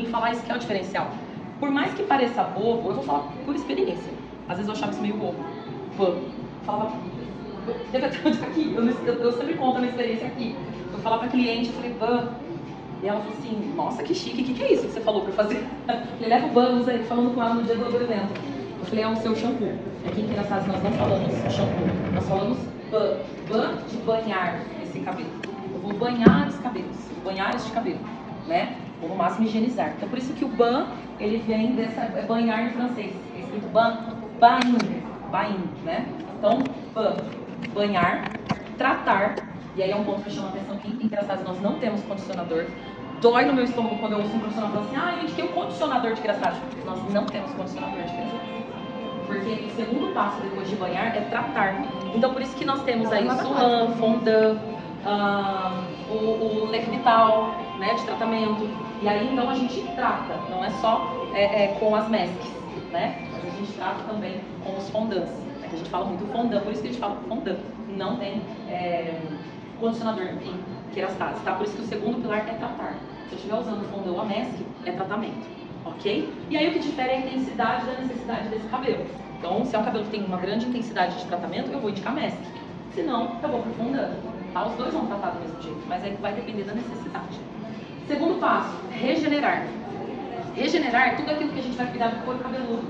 falar isso que é o diferencial. Por mais que pareça bobo, eu vou falar por experiência. Às vezes eu achava isso meio bobo. Falava, aqui, eu sempre conto a minha experiência aqui. Eu falava pra cliente, eu falei, e ela falou assim, nossa, que chique, o que é isso que você falou pra eu fazer? Eu levo o ban, usa ele falando com ela no dia do evento. Eu falei, é o seu shampoo. Aqui em Piracicaba nós não falamos shampoo, nós falamos ban de banhar esse cabelo. Eu vou banhar os cabelos, banhar este cabelo, né? Ou no máximo higienizar. Então por isso que o ban, ele vem dessa, banhar em francês. É escrito bain, né? Então, banhar, tratar, e aí é um ponto que chama a atenção que em Piracicaba nós não temos condicionador. Dói no meu estômago quando eu ouço um profissional falando assim, a gente tem um condicionador de Piracicaba. Nós não temos condicionador de Piracicaba. Porque o segundo passo depois de banhar é tratar. Então por isso que nós temos aí o Sulan, Fondant, o Lefvital, né, de tratamento. E aí então a gente trata, não é só com as masks, né? Mas a gente trata também com os fondants. A gente fala muito fondant, por isso que a gente fala fondant. Não tem condicionador em querastase, tá? Por isso que o segundo pilar é tratar. Se eu estiver usando o fondant ou a mask, é tratamento. Ok? E aí o que difere é a intensidade da necessidade desse cabelo. Então, se é um cabelo que tem uma grande intensidade de tratamento, eu vou indicar mask. Se não, eu vou pro fondant. Tá? Os dois vão tratar do mesmo jeito, mas aí vai depender da necessidade. Segundo passo, regenerar. Regenerar é tudo aquilo que a gente vai cuidar do couro cabeludo.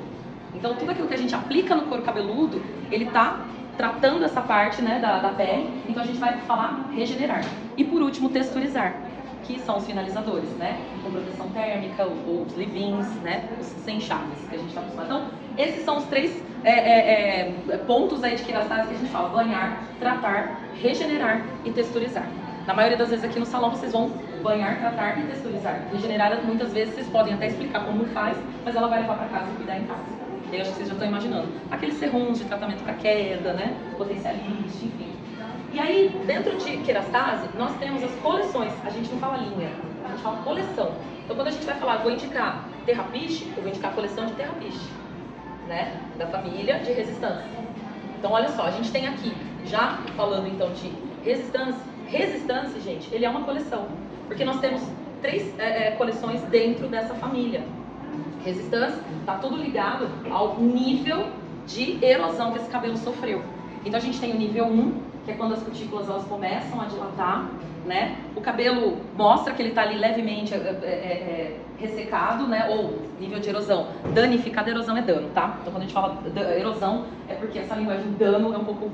Então, tudo aquilo que a gente aplica no couro cabeludo, ele tá tratando essa parte, né, da pele. Então, a gente vai falar regenerar. E por último, texturizar, que são os finalizadores, né? Com proteção térmica, os leave-ins, né? Os sem chaves que a gente está acostumado. Então, esses são os três pontos aí de querastase que a gente fala: banhar, tratar, regenerar e texturizar. Na maioria das vezes aqui no salão vocês vão banhar, tratar e texturizar. Regenerar, muitas vezes vocês podem até explicar como faz, mas ela vai levar para casa e cuidar em casa. E eu acho que vocês já estão imaginando. Aqueles serrums de tratamento para queda, né? Potencialite, enfim. E aí, dentro de querastase, nós temos as coleções. A gente não fala linha, a gente fala coleção. Então, quando a gente vai falar, vou indicar Terrapiche, eu vou indicar a coleção de Terrapiche, né? Da família de resistência. Então, olha só, a gente tem aqui, já falando então de resistência. Resistência, gente, ele é uma coleção. Porque nós temos três coleções dentro dessa família. Resistência, tá tudo ligado ao nível de erosão que esse cabelo sofreu. Então, a gente tem o nível 1, que é quando as cutículas elas começam a dilatar, né? O cabelo mostra que ele está ali levemente ressecado, né? Ou nível de erosão. Danificado, erosão é dano, tá? Então quando a gente fala erosão, é porque essa linguagem dano é um pouco...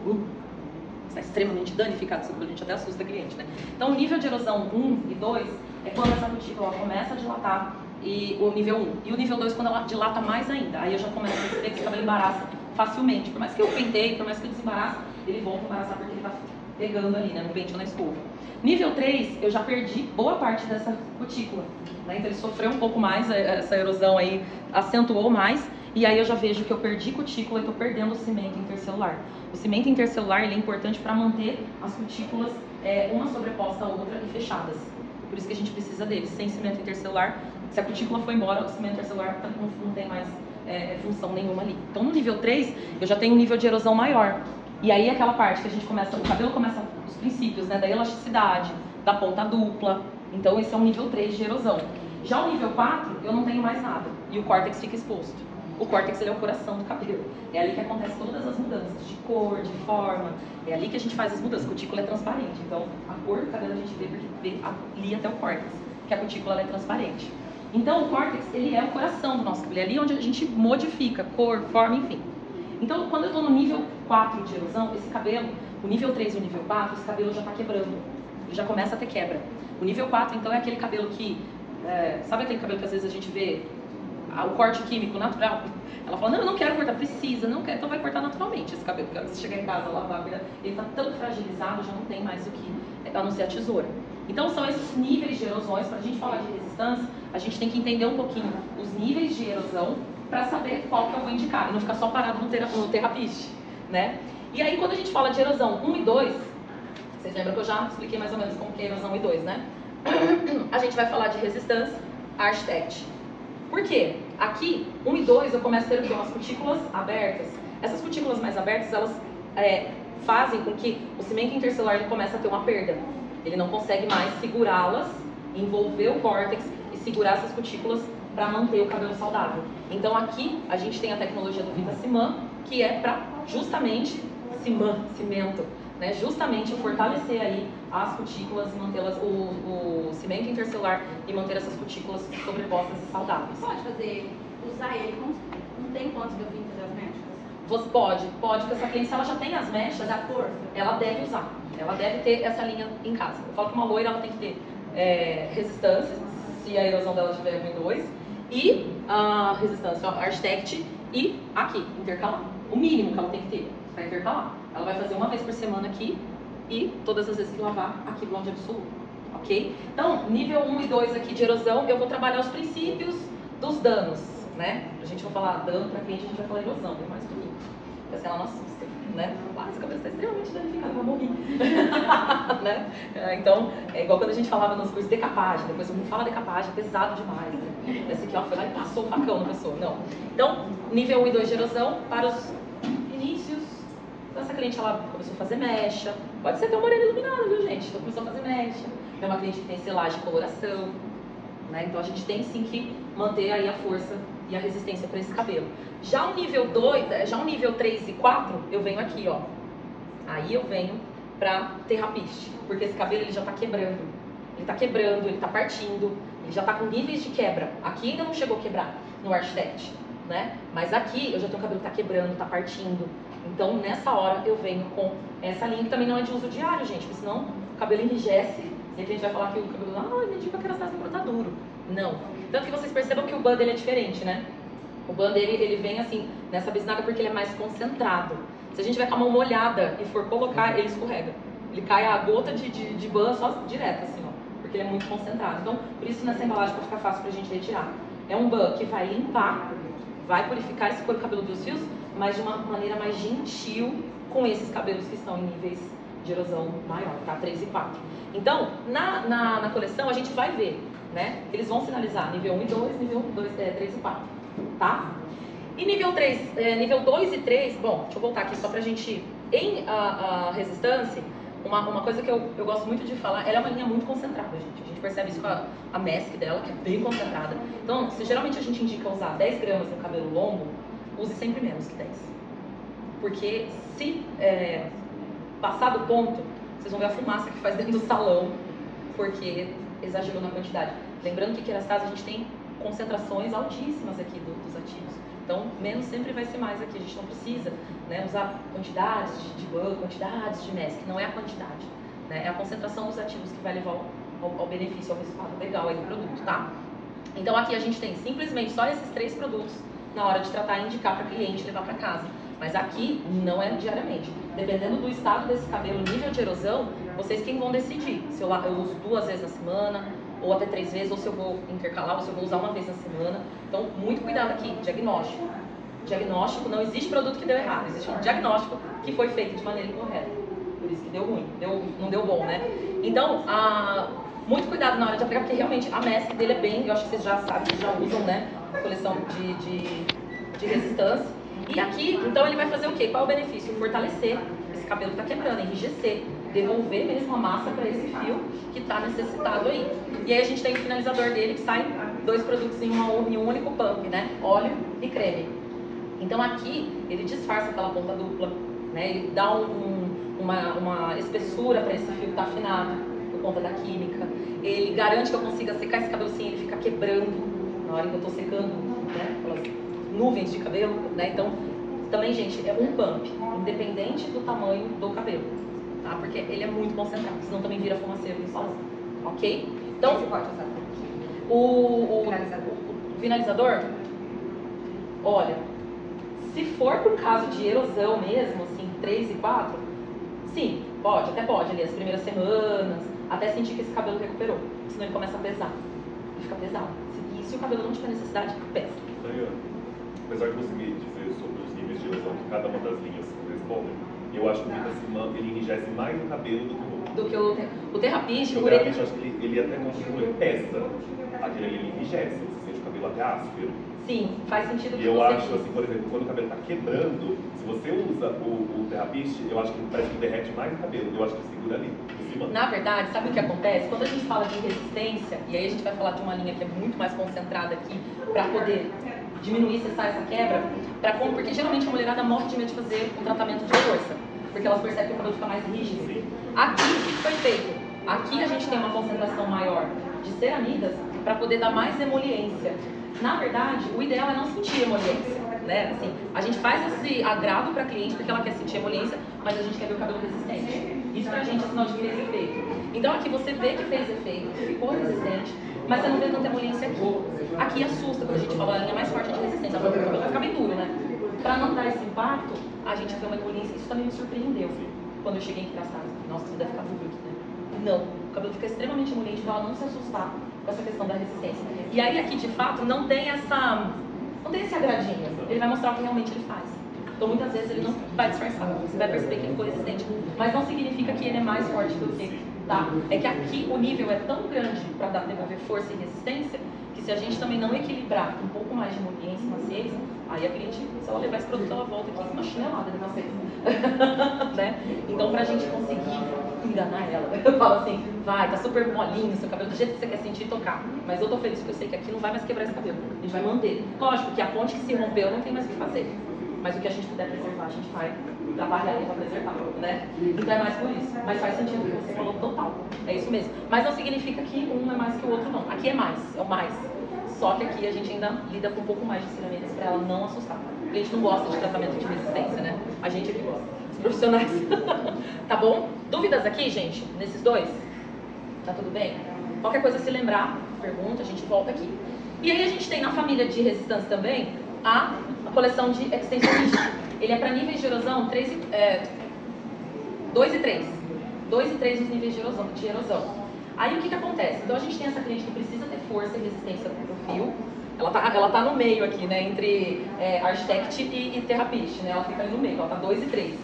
está extremamente danificado, a gente até assusta a cliente, né? Então o nível de erosão 1 e 2 é quando essa cutícula começa a dilatar, e o nível 1. E o nível 2 quando ela dilata mais ainda. Aí eu já começo a perceber que esse cabelo embaraça facilmente. Por mais que eu penteie, por mais que eu desembarace, ele volta a embaraçar porque ele está pegando ali, né, no pente ou na escova. Nível 3, eu já perdi boa parte dessa cutícula, né? Então ele sofreu um pouco mais, essa erosão aí acentuou mais, e aí eu já vejo que eu perdi cutícula e estou perdendo o cimento intercelular. O cimento intercelular ele é importante para manter as cutículas uma sobreposta à outra e fechadas. Por isso que a gente precisa deles. Sem cimento intercelular, se a cutícula for embora, o cimento intercelular não tem mais função nenhuma ali. Então no nível 3, eu já tenho um nível de erosão maior. E aí aquela parte que a gente começa, o cabelo começa os princípios, né, da elasticidade, da ponta dupla. Então esse é o nível 3 de erosão. Já o nível 4, eu não tenho mais nada. E o córtex fica exposto. O córtex ele é o coração do cabelo. É ali que acontecem todas as mudanças de cor, de forma. É ali que a gente faz as mudanças. A cutícula é transparente. Então a cor do cabelo a gente vê porque vê ali até o córtex, que a cutícula é transparente. Então o córtex ele é o coração do nosso cabelo. É ali onde a gente modifica cor, forma, enfim. Então, quando eu estou no nível 4 de erosão, esse cabelo, o nível 3 e o nível 4, esse cabelo já está quebrando. Ele já começa a ter quebra. O nível 4, então, é aquele cabelo que... sabe aquele cabelo que às vezes a gente vê o corte químico natural? Ela fala, não, eu não quero cortar, precisa, não quero, então vai cortar naturalmente esse cabelo. Porque você chegar em casa, lavar, ele está tão fragilizado, já não tem mais o que, a não ser a tesoura. Então, são esses níveis de erosões. Para a gente falar de resistência, a gente tem que entender um pouquinho os níveis de erosão para saber qual que eu vou indicar, e não ficar só parado no Terrapiche, né? E aí, quando a gente fala de erosão 1 e 2, vocês lembram que eu já expliquei mais ou menos como que é erosão 1 e 2, né? A gente vai falar de resistência Architect. Por quê? Aqui, 1 e 2, eu começo a ter o quê? Umas cutículas abertas. Essas cutículas mais abertas, elas fazem com que o cimento intercelular ele comece a ter uma perda. Ele não consegue mais segurá-las, envolver o córtex, e segurar essas cutículas para manter o cabelo saudável. Então aqui a gente tem a tecnologia do Vitaciman, que é para justamente cimento, né? Justamente fortalecer aí as cutículas e mantê-las, o cimento intercelular e manter essas cutículas sobrepostas e saudáveis. Pode usar ele um tempo antes de eu vir fazer as mechas? Você pode, porque essa cliente, se ela já tem as mechas, Da força? ela deve usar, ela deve ter essa linha em casa. Eu falo que uma loira ela tem que ter resistência, se a erosão dela tiver 1 e 2, e a resistência Architect, e aqui, intercalar. O mínimo que ela tem que ter para intercalar. Ela vai fazer uma vez por semana aqui e todas as vezes que lavar aqui blonde absoluto, ok? Então, nível 1 e 2 aqui de erosão, eu vou trabalhar os princípios dos danos, né? A gente vai falar dano para cliente, a gente vai falar erosão, tem mais bonito. Porque assim ela não assusta, né? Ah, essa cabeça está extremamente danificada, vai morrer. Né? Então, é igual quando a gente falava nos cursos de decapagem, depois todo mundo fala decapagem, é pesado demais, né? Esse aqui, ó, foi lá e passou o facão na pessoa. Não. Então, nível 1 e 2 de erosão para os inícios. Então, essa cliente, ela começou a fazer mecha. Pode ser até uma orelha iluminada, viu, gente? Então, começou a fazer mecha. É uma cliente que tem selagem de coloração, né? Então, a gente tem sim que manter aí a força e a resistência para esse cabelo. Já o nível 2, já o nível 3 e 4, eu venho aqui, ó. Aí eu venho para terrapiste, porque esse cabelo ele já tá quebrando. Ele tá quebrando, ele tá partindo, ele já tá com níveis de quebra. Aqui ainda não chegou a quebrar no Architect, né? Mas aqui eu já tenho o cabelo que tá quebrando, tá partindo. Então nessa hora eu venho com essa linha que também não é de uso diário, gente, porque senão o cabelo enrijece e a gente vai falar que o cabelo, eu entendi que a kerastase tá duro. Não. Tanto que vocês percebam que o ban dele é diferente, né? O ban dele, ele vem assim, nessa bisnaga porque ele é mais concentrado. Se a gente tiver com a mão molhada e for colocar, ele escorrega. Ele cai a gota de ban só direto, assim, ó. Porque ele é muito concentrado. Então, por isso nessa embalagem vai ficar fácil pra gente retirar. É um ban que vai limpar, vai purificar esse couro cabeludo dos fios, mas de uma maneira mais gentil com esses cabelos que estão em níveis de erosão maior, tá? 3 e 4. Então, na coleção a gente vai ver, né? Eles vão sinalizar nível 1 e 2, nível 3 e 4, tá? E nível 3, nível 2 e 3, bom, deixa eu voltar aqui só pra gente... Em a resistência, uma coisa que eu gosto muito de falar, ela é uma linha muito concentrada, gente. A gente percebe isso com a mask dela, que é bem concentrada. Então, se geralmente a gente indica usar 10 gramas no cabelo longo, use sempre menos que 10. Porque se passar do ponto, vocês vão ver a fumaça que faz dentro do salão, porque exagerou na quantidade. Lembrando que kerastase a gente tem concentrações altíssimas aqui dos ativos. Então, menos sempre vai ser mais aqui. A gente não precisa, né, usar quantidades de ban, quantidades de mask. Não é a quantidade, né? É a concentração dos ativos que vai levar ao benefício, ao resultado legal aí do produto, tá? Então, aqui a gente tem simplesmente só esses 3 produtos na hora de tratar e indicar para cliente levar para casa. Mas aqui não é diariamente. Dependendo do estado desse cabelo, nível de erosão, vocês quem vão decidir. Se eu uso 2 vezes na semana, ou até 3 vezes, ou se eu vou intercalar, ou se eu vou usar 1 vez na semana. Então, muito cuidado aqui. Diagnóstico. Diagnóstico, não existe produto que deu errado. Existe um diagnóstico que foi feito de maneira incorreta. Por isso que deu ruim. Não deu bom, né? Então, muito cuidado na hora de aplicar, porque realmente a mask dele é bem... Eu acho que vocês já sabem, vocês já usam, né? A coleção de resistência. E aqui, então, ele vai fazer o quê? Qual é o benefício? Fortalecer esse cabelo que está quebrando, enrijecer, devolver mesmo a massa para esse fio que está necessitado aí. E aí a gente tem o finalizador dele, que sai 2 produtos em um único pump, né? Óleo e creme. Então aqui, ele disfarça aquela ponta dupla, né? Ele dá uma espessura para esse fio que está afinado, por conta da química. Ele garante que eu consiga secar esse cabelo sem ele ficar quebrando na hora que eu estou secando, né? Aquelas nuvens de cabelo, né? Então, também, gente, é um pump, independente do tamanho do cabelo, tá? Porque ele é muito concentrado, senão também vira fumaceiro no salão, ok? Então, você pode usar o finalizador, olha, se for por caso de erosão mesmo, assim, 3 e 4, sim, até pode ali as primeiras semanas, até sentir que esse cabelo recuperou, senão ele começa a pesar, ele fica pesado. E se o cabelo não tiver necessidade, pesa. Apesar de você me dizer sobre os níveis de erosão que cada uma das linhas correspondem, eu acho que o Vitaciman, ele enrijece mais o cabelo do que o terrapiste, eu acho que ele até continua, ele pesa. Aquele ali ele enrijece, você sente o cabelo até áspero. Sim, faz sentido. E eu acho, assim, por exemplo, quando o cabelo tá quebrando, se você usa o Therapist, eu acho que parece que derrete mais o cabelo. Eu acho que segura ali, em cima. Na verdade, sabe o que acontece? Quando a gente fala de resistência, e aí a gente vai falar de uma linha que é muito mais concentrada aqui, para poder diminuir, cessar essa quebra, porque geralmente a mulherada morre de medo de fazer um tratamento de força, porque elas percebem que o cabelo fica mais rígido. Sim. Aqui, o que foi feito? Aqui a gente tem uma concentração maior de ceramidas para poder dar mais emoliência. Na verdade, o ideal é não sentir emoliência, né? Assim, a gente faz esse agrado para a cliente porque ela quer sentir emoliência, mas a gente quer ver o cabelo resistente. Isso pra gente é sinal de que fez efeito. Então aqui você vê que fez efeito, ficou resistente, mas você não vê tanta emoliência aqui. Aqui assusta quando a gente fala a linha mais forte de resistência, porque o cabelo vai ficar bem duro, né? Para não dar esse impacto, a gente vê uma emoliência. Isso também me surpreendeu quando eu cheguei em Craçás. Nossa, isso deve ficar duro aqui, né? Não, o cabelo fica extremamente emoliente para ela não se assustar com essa questão da resistência. E aí aqui de fato não tem esse agradinho. Ele vai mostrar o que realmente ele faz. Então muitas vezes ele não vai disfarçar, você vai perceber que ele ficou resistente, mas não significa que ele é mais forte do que, tá? É que aqui o nível é tão grande para devolver força e resistência, que se a gente também não equilibrar um pouco mais de emoliência e maciez, aí a cliente, se ela levar esse produto, ela volta aqui com uma chinelada de maciez. Né? Então pra gente conseguir enganar ela, eu falo assim, vai, tá super molinho seu cabelo, do jeito que você quer sentir e tocar, mas eu tô feliz porque eu sei que aqui não vai mais quebrar esse cabelo, a gente vai manter. Lógico que a ponte que se rompeu não tem mais o que fazer. Mas o que a gente puder preservar, a gente vai trabalhar para preservar, né? Então é mais por isso. Mas faz sentido o que você falou total. É isso mesmo. Mas não significa que um é mais que o outro, não. Aqui é mais, é o mais. Só que aqui a gente ainda lida com um pouco mais de ceramidas para ela não assustar. A gente não gosta de tratamento de resistência, né? A gente aqui gosta. Os profissionais. Tá bom? Dúvidas aqui, gente? Nesses dois? Tá tudo bem? Qualquer coisa se lembrar, pergunta, a gente volta aqui. E aí a gente tem na família de resistência também a coleção de extensionista. Ele é para níveis de erosão 2 e 3. 2 e 3 nos níveis de erosão. Aí o que acontece? Então a gente tem essa cliente que precisa ter força e resistência no fio. Ela tá no meio aqui, né? Entre Architect e Therapist, né? Ela fica ali no meio, ela tá 2 e 3.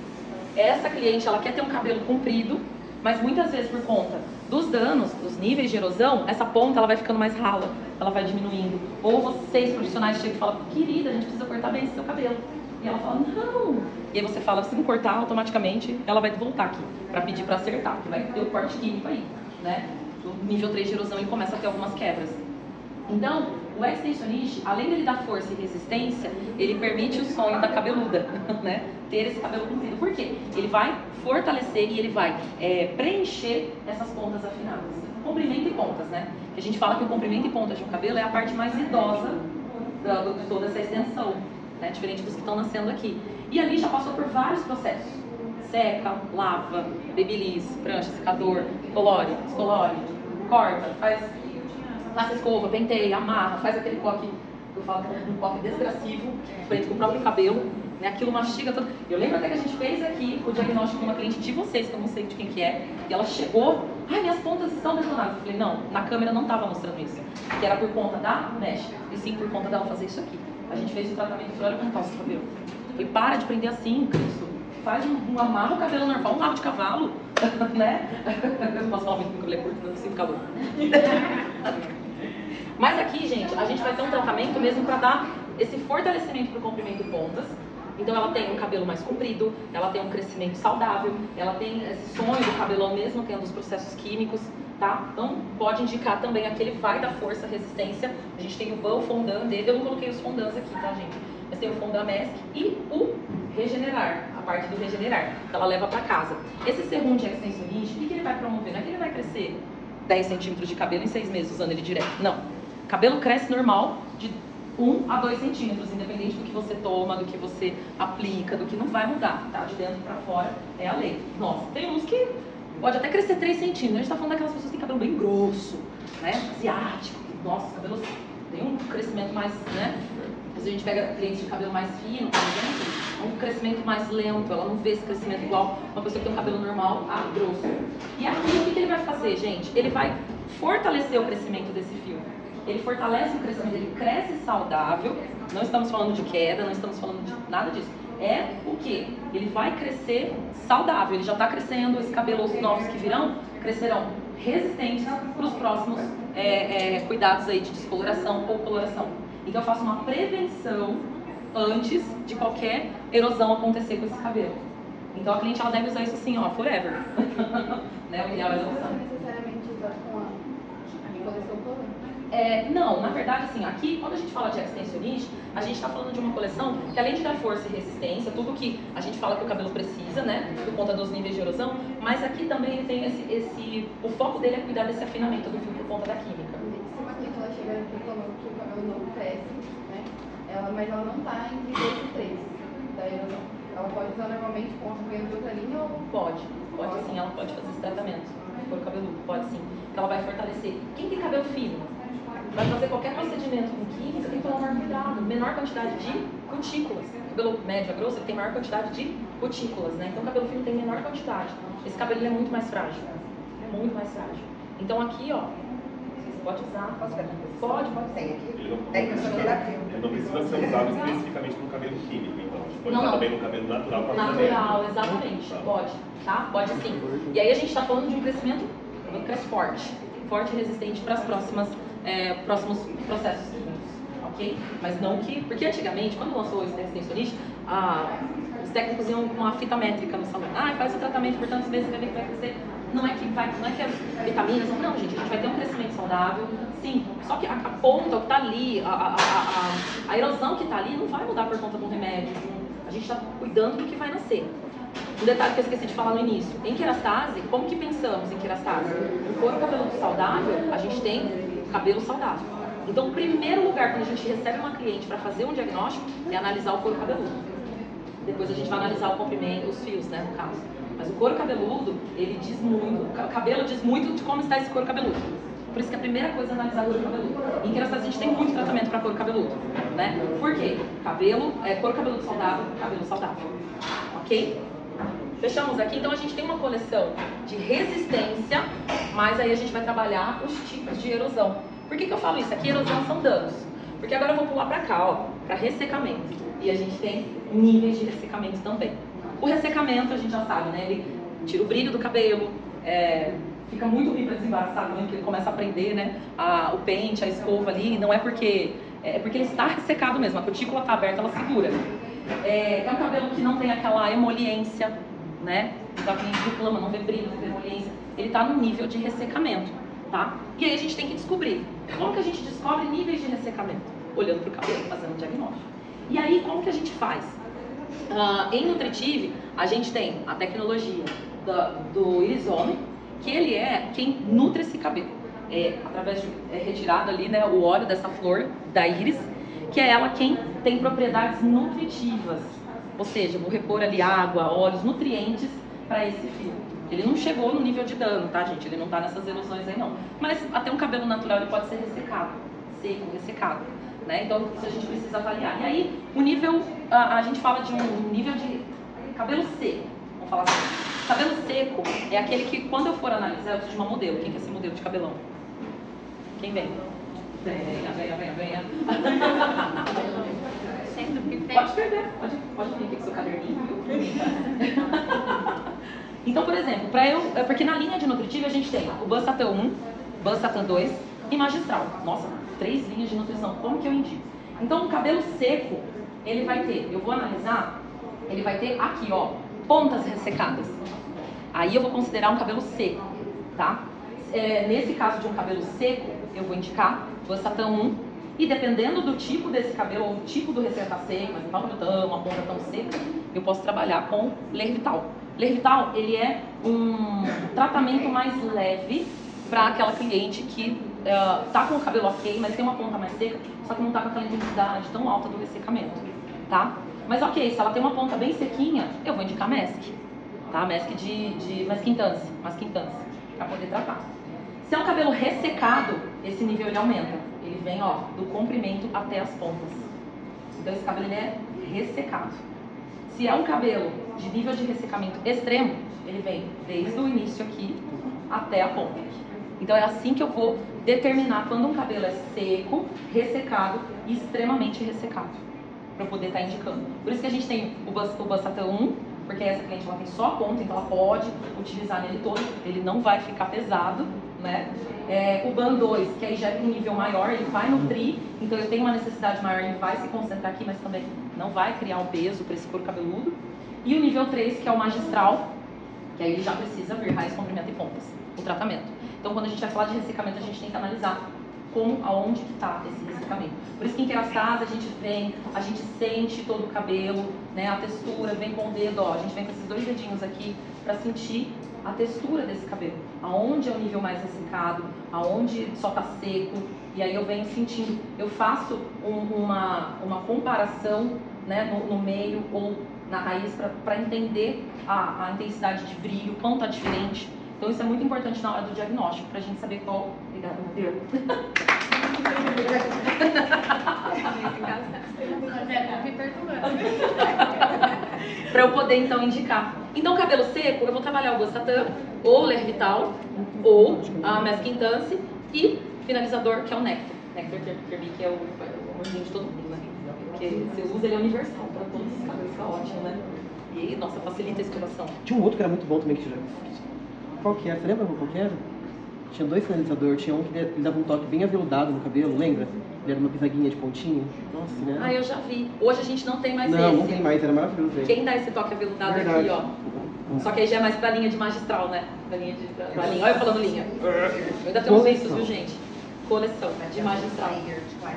Essa cliente, ela quer ter um cabelo comprido, mas muitas vezes por conta dos danos, dos níveis de erosão, essa ponta ela vai ficando mais rala, ela vai diminuindo. Ou vocês profissionais chegam e falam, querida, a gente precisa cortar bem esse seu cabelo. E ela fala, não. E aí você fala, se não cortar, automaticamente ela vai voltar aqui, para pedir para acertar, que vai ter o corte químico aí, né? O nível 3 de erosão ele começa a ter algumas quebras. Então, o extensionist, além dele dar força e resistência, ele permite o sonho da cabeluda, né? Ter esse cabelo comprido. Por quê? Ele vai fortalecer e ele vai preencher essas pontas afinadas. Comprimento e pontas, né? Que a gente fala que o comprimento e pontas de um cabelo é a parte mais idosa de toda essa extensão, né? Diferente dos que estão nascendo aqui. E ali já passou por vários processos. Seca, lava, babyliss, prancha, secador, colore, corta, passa escova, penteia, amarra, faz aquele coque, eu falo que é um coque desgracível, frente com o próprio cabelo, né? Aquilo mastiga tudo. Eu lembro até que a gente fez aqui o diagnóstico com uma cliente de vocês, que eu não sei de quem que é, e ela chegou, ai, minhas pontas estão detonadas. Eu falei, não, na câmera não estava mostrando isso, que era por conta da mesh, e sim por conta dela fazer isso aqui. A gente fez o tratamento, olha como tá o seu cabelo. Eu falei, para de prender assim, Cristo. Faz amarra o cabelo normal, um rabo de cavalo, né? Eu posso falar muito com o cabelo curto, mas não sinto calor. Mas aqui, gente, a gente vai ter um tratamento mesmo para dar esse fortalecimento para o comprimento e pontas. Então ela tem um cabelo mais comprido, ela tem um crescimento saudável, ela tem esse sonho do cabelão mesmo, tendo os processos químicos, tá? Então pode indicar também aquele vai da força, resistência. A gente tem o ban, o fondant dele, eu não coloquei os fondants aqui, tá, gente? Mas tem o fondant mask e o regenerar, a parte do regenerar, que ela leva para casa. Esse serum de extensionista, o que ele vai promover? Não é que ele vai crescer 10 centímetros de cabelo em 6 meses usando ele direto, não. O cabelo cresce normal de 1 a 2 centímetros, independente do que você toma, do que você aplica, do que não vai mudar, tá? De dentro para fora é a lei. Nossa, tem uns que pode até crescer 3 centímetros. A gente tá falando daquelas pessoas que têm cabelo bem grosso, né? Asiático, nossa, os cabelos tem um crescimento mais, né? Às vezes a gente pega clientes de cabelo mais fino, por exemplo, um crescimento mais lento, ela não vê esse crescimento igual uma pessoa que tem um cabelo normal a grosso. E aqui o que ele vai fazer, gente? Ele vai fortalecer o crescimento desse fio. Ele fortalece o crescimento, ele cresce saudável, não estamos falando de queda, não estamos falando de nada disso. É o quê? Ele vai crescer saudável, ele já está crescendo, esses cabelos novos que virão, crescerão resistentes para os próximos cuidados aí de descoloração ou coloração. Então eu faço uma prevenção antes de qualquer erosão acontecer com esse cabelo. Então a cliente ela deve usar isso assim, ó, forever. Né? O ideal é Não usar. necessariamente usar com a coleção toda. Não, na verdade, assim, aqui, quando a gente fala de extensionite, a gente está falando de uma coleção que, além de dar força e resistência, tudo que a gente fala que o cabelo precisa, né, por conta dos níveis de erosão, mas aqui também ele tem o foco dele é cuidar desse afinamento do fio por conta da química. Se uma cliente ela chega reclamando que o cabelo não cresce, né, mas ela não está entre 2 e 3 da erosão, ela pode usar normalmente com acompanhamento de outra linha ou... Pode sim, ela pode fazer esse tratamento de couro cabeludo, pode sim, porque ela vai fortalecer. Quem tem cabelo fino? Vai fazer qualquer procedimento com química, tem que tomar maior cuidado. Menor quantidade de cutículas. O cabelo médio a grosso ele tem maior quantidade de cutículas, né? Então o cabelo fino tem menor quantidade. Esse cabelo é muito mais frágil. É muito mais frágil. Então aqui, ó, você pode usar. Posso ver? Pode. Tem aqui. Ele não precisa ser usado especificamente no cabelo químico, então. Pode Não, usar não. também no cabelo natural para Natural, exatamente. Pode, tá? Pode sim. E aí a gente está falando de um crescimento, o cabelo cresce forte e resistente para as próximos processos químicos, ok? Mas não que... Porque antigamente, quando lançou o extensionista, os técnicos iam com uma fita métrica no salão. Faz o tratamento por tantos meses, vai ver que vai crescer. Não é que as vitaminas... Não, gente, a gente vai ter um crescimento saudável, sim. Só que a ponta, o que está ali, a erosão que está ali, não vai mudar por conta de um remédio. A gente está cuidando do que vai nascer. Um detalhe que eu esqueci de falar no início. Em querastase, como que pensamos em querastase? No couro cabeludo saudável, a gente tem cabelo saudável. Então, o primeiro lugar quando a gente recebe uma cliente para fazer um diagnóstico é analisar o couro cabeludo. Depois a gente vai analisar o comprimento, os fios, né, no caso. Mas o couro cabeludo, ele diz muito, o cabelo diz muito de como está esse couro cabeludo. Por isso que a primeira coisa é analisar o couro cabeludo. Em querastase a gente tem muito tratamento para couro cabeludo, né? Por quê? Couro cabeludo saudável, cabelo saudável. Ok? Fechamos aqui, então a gente tem uma coleção de resistência, mas aí a gente vai trabalhar os tipos de erosão. Por que eu falo isso? Aqui erosão são danos. Porque agora eu vou pular para cá, ó, para ressecamento. E a gente tem níveis de ressecamento também. O ressecamento, a gente já sabe, né? Ele tira o brilho do cabelo, fica muito ruim para desembaraçar também, porque ele começa a prender, né? O pente, a escova ali, não é porque... É porque ele está ressecado mesmo, a cutícula está aberta, ela segura. É um cabelo que não tem aquela emoliência, né? Então a cliente reclama, não vê brilho, não vê emoliência. Ele está no nível de ressecamento, tá? E aí a gente tem que descobrir. Como que a gente descobre níveis de ressecamento? Olhando para o cabelo, fazendo um diagnóstico. E aí, como que a gente faz? Em Nutritive, a gente tem a tecnologia do Irisome, que ele é quem nutre esse cabelo. Através de retirado ali, né, o óleo dessa flor da íris, que é ela quem tem propriedades nutritivas. Ou seja, eu vou repor ali água, óleos, nutrientes para esse fio. Ele não chegou no nível de dano, tá, gente? Ele não tá nessas erosões aí, não. Mas até um cabelo natural ele pode ser ressecado, seco, ressecado, né? Então, isso a gente precisa avaliar. E aí, o nível, a gente fala de um nível de cabelo seco. Vamos falar assim. Cabelo seco é aquele que, quando eu for analisar, eu preciso de uma modelo. Quem quer ser modelo de cabelão? Quem vem? Venha. Pode perder, pode vir aqui com seu caderninho, viu? Então, por exemplo, porque na linha de Nutritive a gente tem o Bussatan 1, Bussatan 2 e Magistral. Nossa, 3 linhas de nutrição. Como que eu indico? Então, o cabelo seco, ele vai ter, eu vou analisar, ele vai ter aqui, ó, pontas ressecadas. Aí eu vou considerar um cabelo seco, tá? Nesse caso de um cabelo seco, eu vou indicar Bussatan 1. E dependendo do tipo desse cabelo, ou o tipo do ressecar seco, mas não tá uma ponta tão seca, eu posso trabalhar com Lervital. Lervital, ele é um tratamento mais leve para aquela cliente que tá com o cabelo ok, mas tem uma ponta mais seca, só que não tá com aquela intensidade tão alta do ressecamento, tá? Mas ok, se ela tem uma ponta bem sequinha, eu vou indicar Mask, tá? Mask de masquintance, para poder tratar. Se é um cabelo ressecado, esse nível ele aumenta. Ele vem, ó, do comprimento até as pontas. Então esse cabelo ele é ressecado. Se é um cabelo de nível de ressecamento extremo, ele vem desde o início aqui até a ponta. Então é assim que eu vou determinar quando um cabelo é seco, ressecado e extremamente ressecado, para poder estar indicando. Por isso que a gente tem o Bussatan 1, porque essa cliente ela tem só a ponta, então ela pode utilizar nele todo, ele não vai ficar pesado, né? O BAN 2, que aí já é um nível maior, ele vai nutrir, então eu tenho uma necessidade maior, ele vai se concentrar aqui, mas também não vai criar um peso para esse couro cabeludo. E o nível 3, que é o magistral, que aí ele já precisa vir raiz, comprimento e pontas, o tratamento. Então quando a gente vai falar de ressecamento, a gente tem que analisar aonde que está esse ressecamento. Por isso que em Kerastase a gente vem, a gente sente todo o cabelo, né, a textura, vem com o dedo, ó, a gente vem com esses 2 dedinhos aqui para sentir a textura desse cabelo, aonde é o nível mais ressecado, aonde só tá seco, e aí eu venho sentindo, eu faço uma comparação, né, no meio ou na raiz para entender a intensidade de brilho, quanto tá diferente. Então isso é muito importante na hora do diagnóstico, pra gente saber qual... Obrigada, Matheus. Para eu poder então indicar. Então, cabelo seco, eu vou trabalhar o Bossatan, ou o Lervital, ou a Mesquintance e finalizador, que é o Nectar. Nectar Terbi, que é o amorzinho de todo mundo, né? Porque você usa, ele é universal para todos os cabelos, isso é ótimo, né? E, nossa, facilita a escovação. Tinha um outro que era muito bom também, que qual que era? Você lembra qual que era? Tinha 2 finalizadores, tinha um que ele dava um toque bem aveludado no cabelo, lembra? Ele era uma pisaguinha de pontinha. Nossa, né? Ah, eu já vi. Hoje a gente não tem mais esse. Não tem mais, era maravilhoso. Quem dá esse toque aveludado aqui, ó? Só que aí já é mais pra linha de magistral, né? Pra linha. Olha eu falando linha. Eu ainda tenho uns vícios, viu, gente? Coleção de magistral.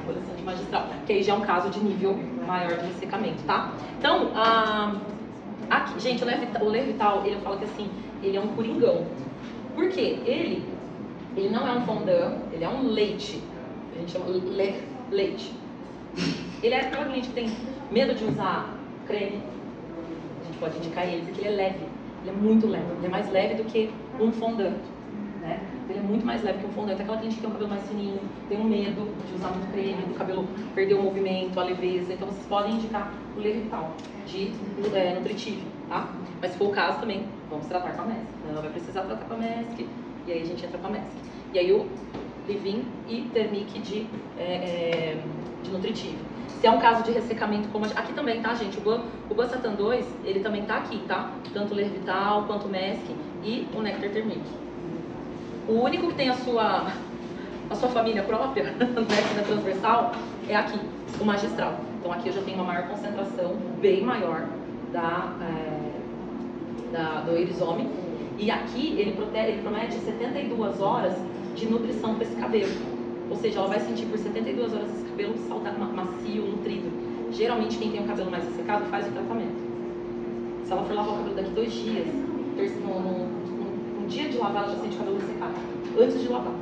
Coleção de magistral. Que aí já é um caso de nível maior de ressecamento, tá? Então, aqui, gente, o Lervital, ele fala que assim, ele é um coringão. Por quê? Ele não é um fondant, ele é um leite. A gente chama leite. Ele é aquela cliente que tem medo de usar creme. A gente pode indicar ele, porque ele é leve. Ele é muito leve. Ele é mais leve do que um fondant, né? Ele é muito mais leve que um fondant. Aquela cliente que tem um cabelo mais fininho, tem um medo de usar muito creme, do cabelo perder o movimento, a leveza. Então vocês podem indicar o Lervital de nutritivo, tá? Mas se for o caso também, vamos tratar com a Mask. Não vai precisar tratar com a Mask. E aí a gente entra com a Mask. E aí o Livin e Termic de nutritivo. Se é um caso de ressecamento, como aqui também, tá, gente? O Bossatan 2, ele também tá aqui, tá? Tanto o Lervital quanto o Mask e o Nectar Termic. O único que tem a sua família própria, né, na transversal, é aqui, o magistral. Então aqui eu já tenho uma maior concentração, bem maior, do erisome. E aqui ele promete 72 horas de nutrição para esse cabelo. Ou seja, ela vai sentir por 72 horas esse cabelo saudável, macio, nutrido. Geralmente quem tem o cabelo mais ressecado faz o tratamento. Se ela for lavar o cabelo daqui 2 dias, no dia de lavar ela já sente o cabelo ressecado. Antes de lavar.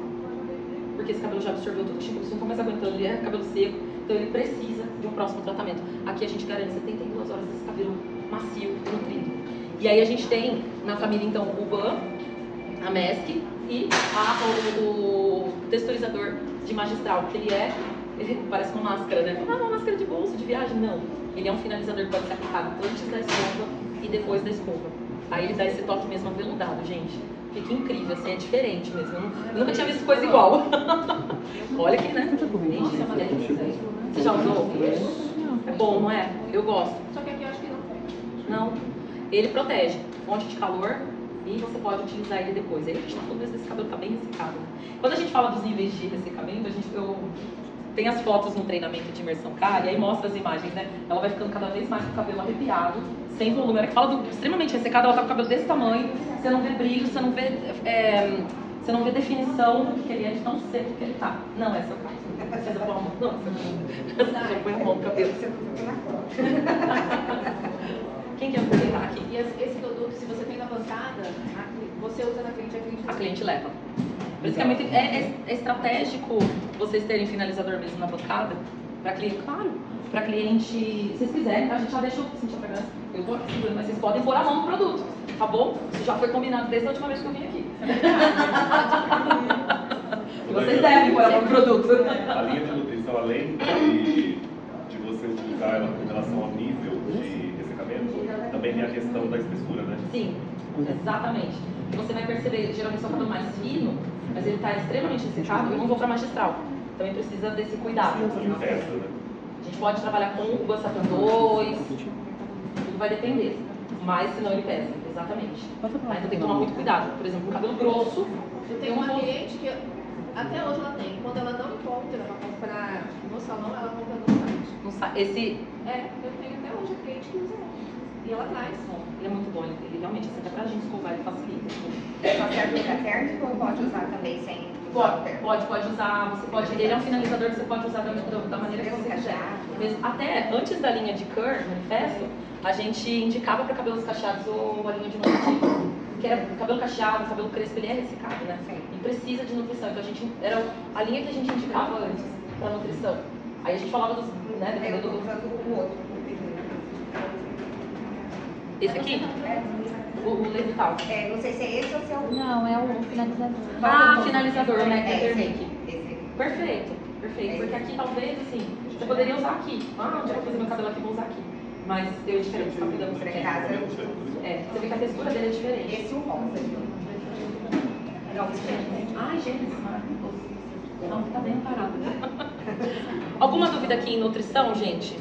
Porque esse cabelo já absorveu tudo que tinha, você não está mais aguentando, ele é cabelo seco, então ele precisa de um próximo tratamento. Aqui a gente garante 72 horas desse cabelo macio e nutrido. E aí a gente tem na família então o BAN, a Mask e o texturizador de magistral, que ele parece uma máscara, né? Uma máscara de bolso, de viagem, não. Ele é um finalizador que pode ser aplicado antes da escova e depois da escova. Aí ele dá esse toque mesmo aveludado, gente. Fica incrível, assim, é diferente mesmo. Eu nunca tinha visto coisa igual. Olha aqui, né? Gente, é uma delícia. Você já usou? É bom, não é? Eu gosto. Só que aqui eu acho que não protege. Não. Ele protege. Fonte de calor. E você pode utilizar ele depois. Aí a gente está falando desse cabelo tá bem ressecado. Quando a gente fala dos níveis de ressecamento, eu tenho as fotos no treinamento de imersão K, e aí mostra as imagens, né? Ela vai ficando cada vez mais com o cabelo arrepiado, sem volume. Ela que fala do extremamente ressecado, ela tá com o cabelo desse tamanho, você não vê brilho, você não vê definição do que ele é, de tão seco que ele tá. Não é seu caso. Você já põe a mão. Não, você já põe a mão no cabelo. Quem quer aproveitar aqui? E esse produto, se você tem na bancada, você usa na cliente, a cliente leva. Por isso que é estratégico vocês terem finalizador mesmo na bancada, para cliente, claro, para cliente, se vocês quiserem, a gente já deixou sentir a fragrância, eu vou segurando, mas vocês podem pôr a mão no produto, tá bom? Isso já foi combinado desde a última vez que eu vim aqui. Vocês devem pôr a mão no produto. A linha de nutrição, além de você utilizar ela com relação ao nível de ressecamento, também tem a questão da espessura, né? Sim, exatamente. Você vai perceber, geralmente seu cabelo mais fino, mas ele está extremamente ressecado, eu não vou para magistral. Também precisa desse cuidado. Festa, né? A gente pode trabalhar com o Bossatan 2, tudo vai depender. Mas senão ele pesa, exatamente. Passa pra lá. Mas tem que tomar muito cuidado. Por exemplo, o cabelo grosso, Eu tenho uma cliente que até hoje ela tem. Quando ela não encontra pra comprar no salão, ela compra no site. esse Eu tenho até hoje a cliente que usa ela. E ela traz. ele é muito bom, ele realmente, assim, até pra gente escovar, ele facilita. Só se aplica térmico ou pode usar também sem usar o térmico? Pode usar, você pode, ele é um finalizador que você pode usar da maneira que você quiser. Até antes da linha de Curl, manifesto, a gente indicava para cabelos cacheados ou a linha de nutritivo. Que era cabelo cacheado, cabelo crespo, ele é ressecado, né? E precisa de nutrição. Então era a linha que a gente indicava antes para nutrição. Aí a gente falava dos, né, Eu dependendo estou do... usando o outro. Esse aqui? O Levital. Não sei se é esse ou se é o... Não, é o finalizador. Finalizador, o Mac esse Make. aqui. Esse aqui. Perfeito. Porque aqui talvez, assim, você poderia usar aqui. Onde eu vou fazer meu cabelo aqui, vou usar aqui. Mas eu é diferente, tá cuidando Pra aqui. casa. Você vê que a textura dele é diferente. Esse o rosa. Não, diferente. Ai, gente, maravilhoso. Não, tá bem parado. Alguma dúvida aqui em nutrição, gente?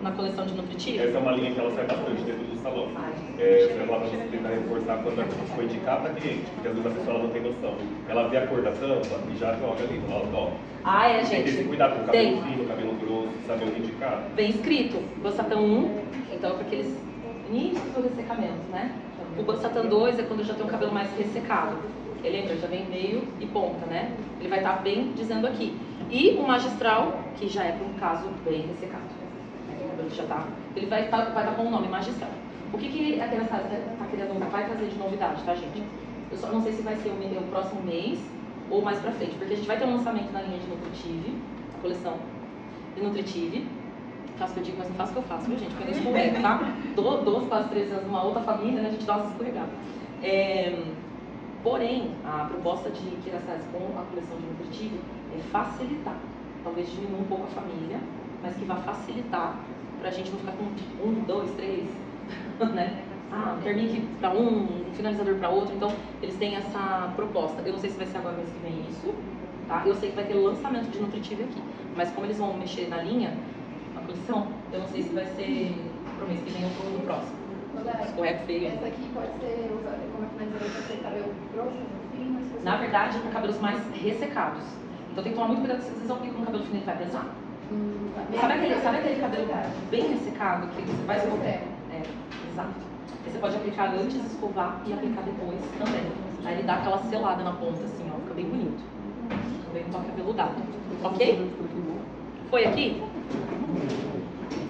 Na coleção de nutritivo? Essa é uma linha que ela sai bastante dentro do salão. Você vai lá pra você tentar reforçar quando a gente for indicar para cliente, porque às vezes a pessoa ela não tem noção. Ela vê a cor da tampa e já joga ali, fala, ó. Tem Tem que gente. se cuidar com o cabelo Tem. fino, cabelo grosso, saber o que indicar. Vem escrito, Bossatan 1, então é para aqueles inícios do ressecamento, né? O Bossatan 2 é quando já tem um cabelo mais ressecado. Ele lembra, já vem meio e ponta, né? Ele vai estar bem dizendo aqui. E o magistral, que já é para um caso bem ressecado. O cabelo já tá, ele vai estar com o nome magistral. O que a Teresa está querendo, vai trazer de novidade, tá, gente? Eu só não sei se vai ser o próximo mês ou mais pra frente, porque a gente vai ter um lançamento na linha de Nutritive, a coleção de Nutritive. Faço o que eu digo, mas não faço o que eu faço, viu, gente? Quando eu escorrego, tá? 12, quase 13 anos numa outra família, né? A gente dá umas escorregadas. Porém, a proposta de Kirassaz com a coleção de Nutritive é facilitar. Talvez diminuir um pouco a família, mas que vai facilitar pra gente não ficar com 1, 2, 3, né? Um termique para um finalizador para outro. Então, eles têm essa proposta. Eu não sei se vai ser agora mês que vem isso, tá? Eu sei que vai ter lançamento de Nutritive aqui. Mas como eles vão mexer na linha, na coleção, eu não sei se vai ser pro mês que vem ou pro próximo. Escorrego feio. Essa aqui pode ser usada como finalizador para ter cabelo grosso, fino, mas Na verdade, para cabelos mais ressecados. Então tem que tomar muito cuidado, se vocês aplicam um cabelo fino, ele vai pesar. Sabe aquele cabelo bem ressecado que você vai escovar? Exato. Aí você pode aplicar antes de escovar e aplicar depois também. Aí ele dá aquela selada na ponta, assim, ó, fica bem bonito. Fica bem um toque aveludado. Ok? Foi aqui?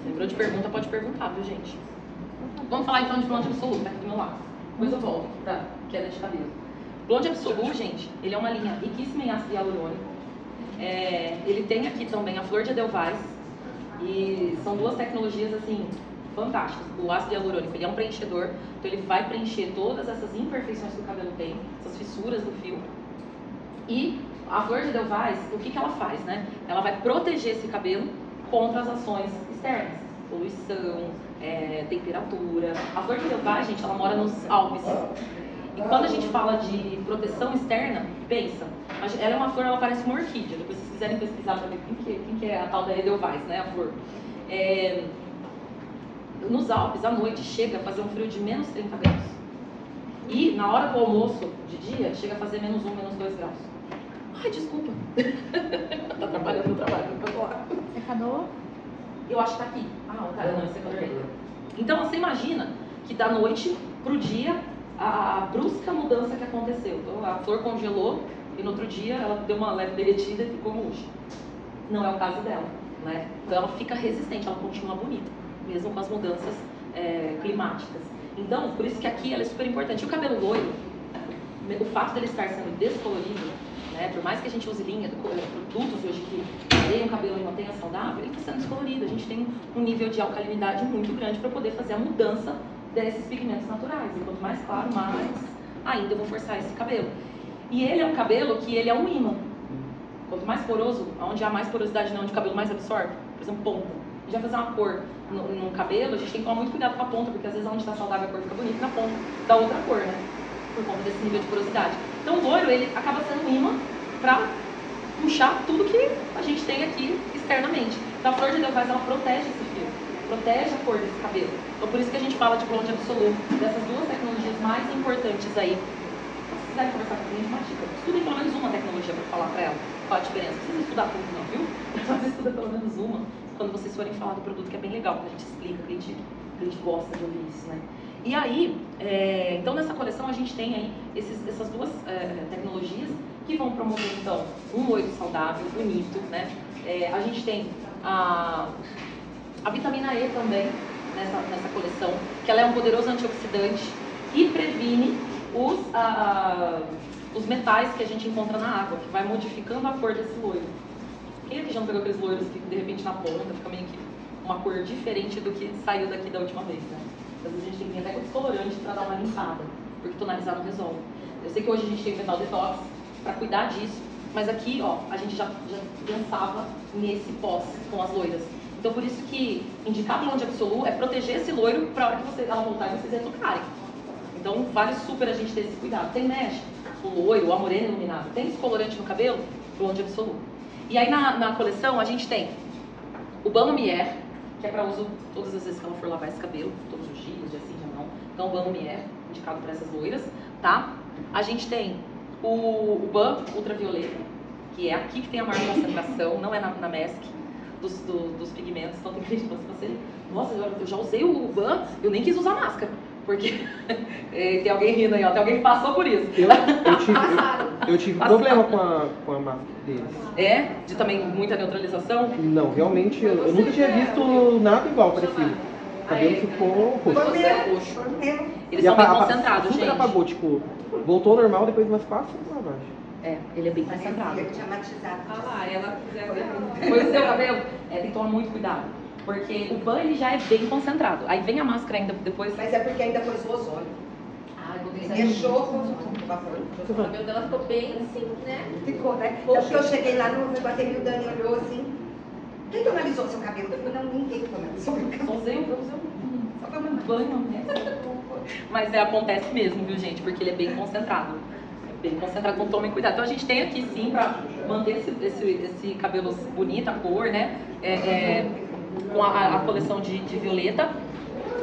Lembrou de pergunta, pode perguntar, viu, gente? Vamos falar então de blonde absoluto, tá aqui do meu lado. Depois eu volto pra queda de cabelo. Blonde absoluto, gente, ele é uma linha riquíssima em ácido hialurônico. Ele tem aqui também a flor de Edelweiss. E são duas tecnologias, assim, fantásticas. O ácido hialurônico, ele é um preenchedor, então ele vai preencher todas essas imperfeições que o cabelo tem, essas fissuras do fio. E a flor de Edelweiss, o que ela faz, né? Ela vai proteger esse cabelo contra as ações externas, poluição, temperatura. A flor de Edelweiss, gente, ela mora nos Alpes. E quando a gente fala de proteção externa, pensa, ela é uma flor, ela parece uma orquídea. Depois, se vocês quiserem pesquisar para ver quem que é a tal da Edelweiss, né, a flor. Nos Alpes, à noite, chega a fazer um frio de menos 30 graus. E na hora do almoço, de dia, chega a fazer menos 1, menos 2 graus. Ai, desculpa. Tá atrapalhando o trabalho, não vou lá. Secador? Eu acho que tá aqui. Não, é secador dele. Então, você imagina que da noite pro dia, a brusca mudança que aconteceu. Então, a flor congelou e no outro dia ela deu uma leve derretida e ficou murcha. Não é o caso dela, né? Então, ela fica resistente, ela continua bonita, mesmo com as mudanças climáticas. Então, por isso que aqui ela é super importante. E o cabelo loiro, o fato dele estar sendo descolorido, né, por mais que a gente use linha, produtos hoje que areiam o cabelo e mantenha saudável, ele está sendo descolorido. A gente tem um nível de alcalinidade muito grande para poder fazer a mudança desses pigmentos naturais. E quanto mais claro, mais ainda eu vou forçar esse cabelo. E ele é um cabelo que ele é um imã. Quanto mais poroso, onde há mais porosidade, onde o cabelo mais absorve, por exemplo, ponta. A gente vai fazer uma cor no cabelo, a gente tem que tomar muito cuidado com a ponta, porque às vezes onde está saudável a cor fica bonita, na ponta da outra cor, né? Por conta desse nível de porosidade. Então o loiro, ele acaba sendo um imã para puxar tudo que a gente tem aqui externamente. Então a flor de Edelweiss, ela protege esse fio. protege a cor desse cabelo. Então por isso que a gente fala de blonde absoluto, dessas duas tecnologias mais importantes aí. Se quiserem conversar com a gente, uma dica. Estudem pelo menos uma tecnologia para falar para ela qual a diferença. Não precisa estudar tudo não, viu? Mas estuda pelo menos uma, quando vocês forem falar do produto, que é bem legal, que a gente explica, que a gente gosta de ouvir isso, né? E aí, então nessa coleção a gente tem aí essas duas tecnologias que vão promover, então, um loiro saudável, bonito, né? A gente tem a vitamina E também nessa coleção, que ela é um poderoso antioxidante e previne os metais que a gente encontra na água, que vai modificando a cor desse loiro. Quem aqui já não pegou aqueles loiros que de repente na ponta fica meio que uma cor diferente do que saiu daqui da última vez, né? Às vezes a gente tem que vir até com descolorante para dar uma limpada, porque tonalizar não resolve. Eu sei que hoje a gente tem o metal detox para cuidar disso, mas aqui, ó, a gente já pensava nesse pós com as loiras. Então por isso que indicar blonde absoluto é proteger esse loiro para a hora que ela voltar e vocês retocarem. Então vale super a gente ter esse cuidado. Tem mesh, o loiro, a morena iluminada, tem descolorante no cabelo, blonde absoluto. E aí na coleção a gente tem o Ban Lumière, que é para uso todas as vezes que ela for lavar esse cabelo, todos os dias, dia sim, dia não. Então o Ban Lumière, indicado para essas loiras, tá? A gente tem o Ban Ultravioleta, que é aqui que tem a maior concentração, não é na mask dos pigmentos. Então tem que se você, nossa, eu já usei o Ban, eu nem quis usar máscara. Porque tem alguém rindo aí, ó, tem alguém que passou por isso. Eu tive problema com a máscara deles. De também muita neutralização? Não, realmente, eu nunca tinha visto nada igual parecido. O cabelo ficou roxo. Você é roxo. Eles são bem concentrados, gente. Apagou, tipo, voltou ao normal depois de umas 4, 5 lavagens. Ele é bem concentrado. Ah lá, ela Foi o seu cabelo? Tem que tomar muito cuidado. Porque o ban ele já é bem concentrado. Aí vem a máscara ainda depois. Mas é porque ainda pôs o ozônio. Vou ter Deixou o ozônio. O cabelo dela ficou bem assim, né? Ficou, né? É porque eu cheguei lá no bateria e o Dani olhou assim. Quem tonalizou seu cabelo? Eu falei, não, ninguém tonalizou meu cabelo. Só usei um banho, né? Mas acontece mesmo, viu, gente? Porque ele é bem concentrado. Bem concentrado, então tomem cuidado. Então a gente tem aqui sim pra manter esse cabelo bonito, a cor, né? Com a coleção de violeta.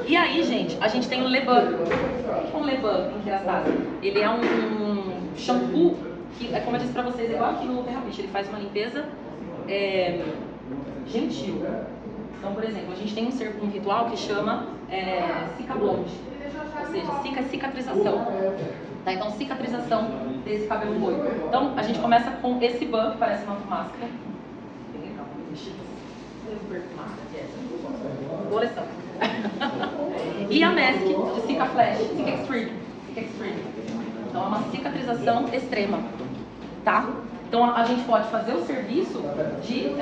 E aí, gente, a gente tem o Le Ban. O que é um Le Ban, engraçado? Ele é um shampoo que, como eu disse pra vocês, é igual aqui no Terra Beach. Ele faz uma limpeza gentil. Então, por exemplo, a gente tem um ritual que chama Cica Blonde. Ou seja, cicatrização. Tá? Então, cicatrização desse cabelo loiro. Então, a gente começa com esse ban, que parece uma máscara. Bem legal, coleção. E a mask de Cica Flash, Cica Extreme. Então é uma cicatrização extrema, tá? Então a gente pode fazer o serviço de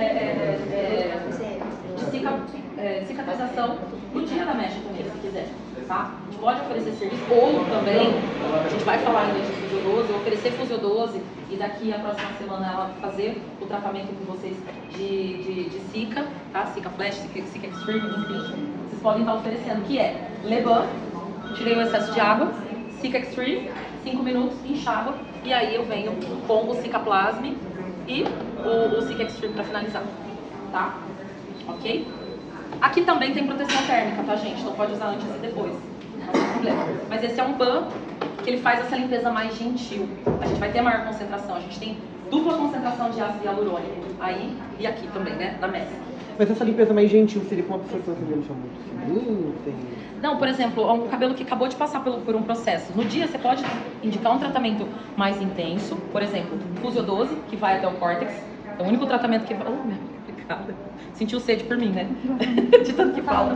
cicatrização no dia da mecha também, se quiser, tá? A gente pode oferecer serviço, ou também, a gente vai falar ainda de Fusiodose, oferecer Fusiodose e daqui a próxima semana ela fazer o tratamento com vocês de Cica, tá? Cica Flash, Cica Extreme, enfim. Vocês podem estar oferecendo, que é Le Ban, tirei o excesso de água, Cica Extreme, 5 minutos, enxágua, e aí eu venho com o Cica Plasme e o Cica Extreme para finalizar, tá? Ok? Aqui também tem proteção térmica, tá, gente? Então pode usar antes e depois, não tem problema. Mas esse é um ban que ele faz essa limpeza mais gentil. A gente vai ter maior concentração, a gente tem dupla concentração de ácido hialurônico aí e aqui também, né, na mesa. Mas essa limpeza mais gentil seria com uma pessoa que tem um cabelo já muito fininho, Não, por exemplo, um cabelo que acabou de passar por um processo. No dia você pode indicar um tratamento mais intenso, por exemplo, Fusiodose, que vai até o córtex. É o único tratamento que vai... Oh, minha complicada. Sentiu sede por mim, né? De tanto que fala.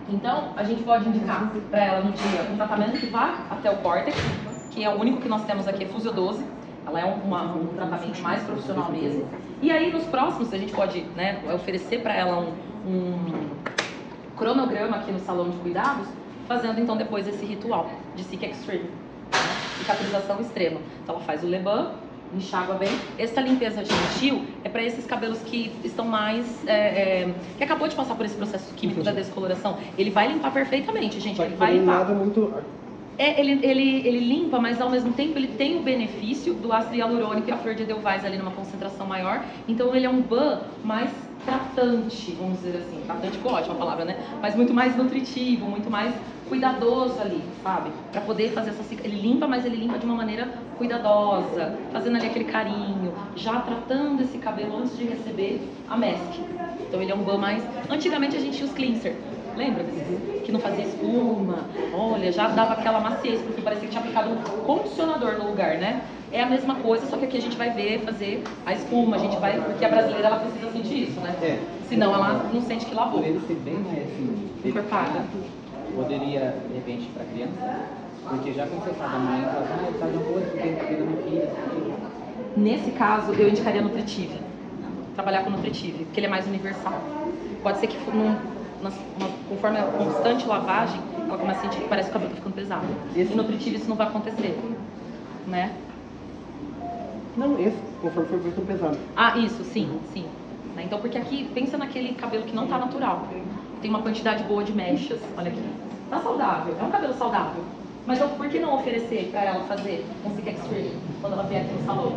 Então, a gente pode indicar para ela no dia um tratamento que vá até o córtex, que é o único que nós temos aqui, é Fusiodose. Ela é um tratamento mais profissional mesmo. E aí, nos próximos, a gente pode, né, oferecer para ela um cronograma aqui no salão de cuidados, fazendo então depois esse ritual de Cica Extreme, né? Cicatrização extrema. Então ela faz o Le Ban, enxágua bem. Essa limpeza gentil é para esses cabelos que estão mais... que acabou de passar por esse processo químico da descoloração. Ele vai limpar perfeitamente, gente. Ele vai limpar. Nada muito... Ele limpa, mas ao mesmo tempo ele tem o benefício do ácido hialurônico e a flor de Edelweiss ali numa concentração maior. Então ele é um ban mais tratante, vamos dizer assim. Tratante ficou ótima a palavra, né? Mas muito mais nutritivo, muito mais cuidadoso ali, sabe? Pra poder fazer essa... Ele limpa, mas ele limpa de uma maneira cuidadosa, fazendo ali aquele carinho, já tratando esse cabelo antes de receber a mask. Então ele é um ban mais... Antigamente a gente tinha os cleanser. Lembra desses? Que não fazia espuma, olha, já dava aquela maciez, porque parecia que tinha aplicado um condicionador no lugar, né? É a mesma coisa, só que aqui a gente vai ver, fazer a espuma, a gente vai, porque a brasileira ela precisa sentir isso, né? É. Senão ela não sente que lavou. Por ele ser bem mais assim, Encorpada. poderia, de repente, para criança, porque já quando você fala da mãe, ela fala, ele faz uma coisa que tem cabelo no filho. Nesse caso, eu indicaria Nutritive. Trabalhar com Nutritive, porque ele é mais universal. Pode ser que conforme a constante lavagem, ela começa a sentir que parece que o cabelo tá ficando pesado. E Nutritive isso não vai acontecer, né? Não, esse, conforme for ficando pesado. Ah, isso, sim. Né? Então, porque aqui, pensa naquele cabelo que não tá natural. Tem uma quantidade boa de mechas, olha aqui. Tá saudável, é um cabelo saudável. Mas por que não oferecer pra ela fazer um Sick Extreme quando ela vier aqui no salão?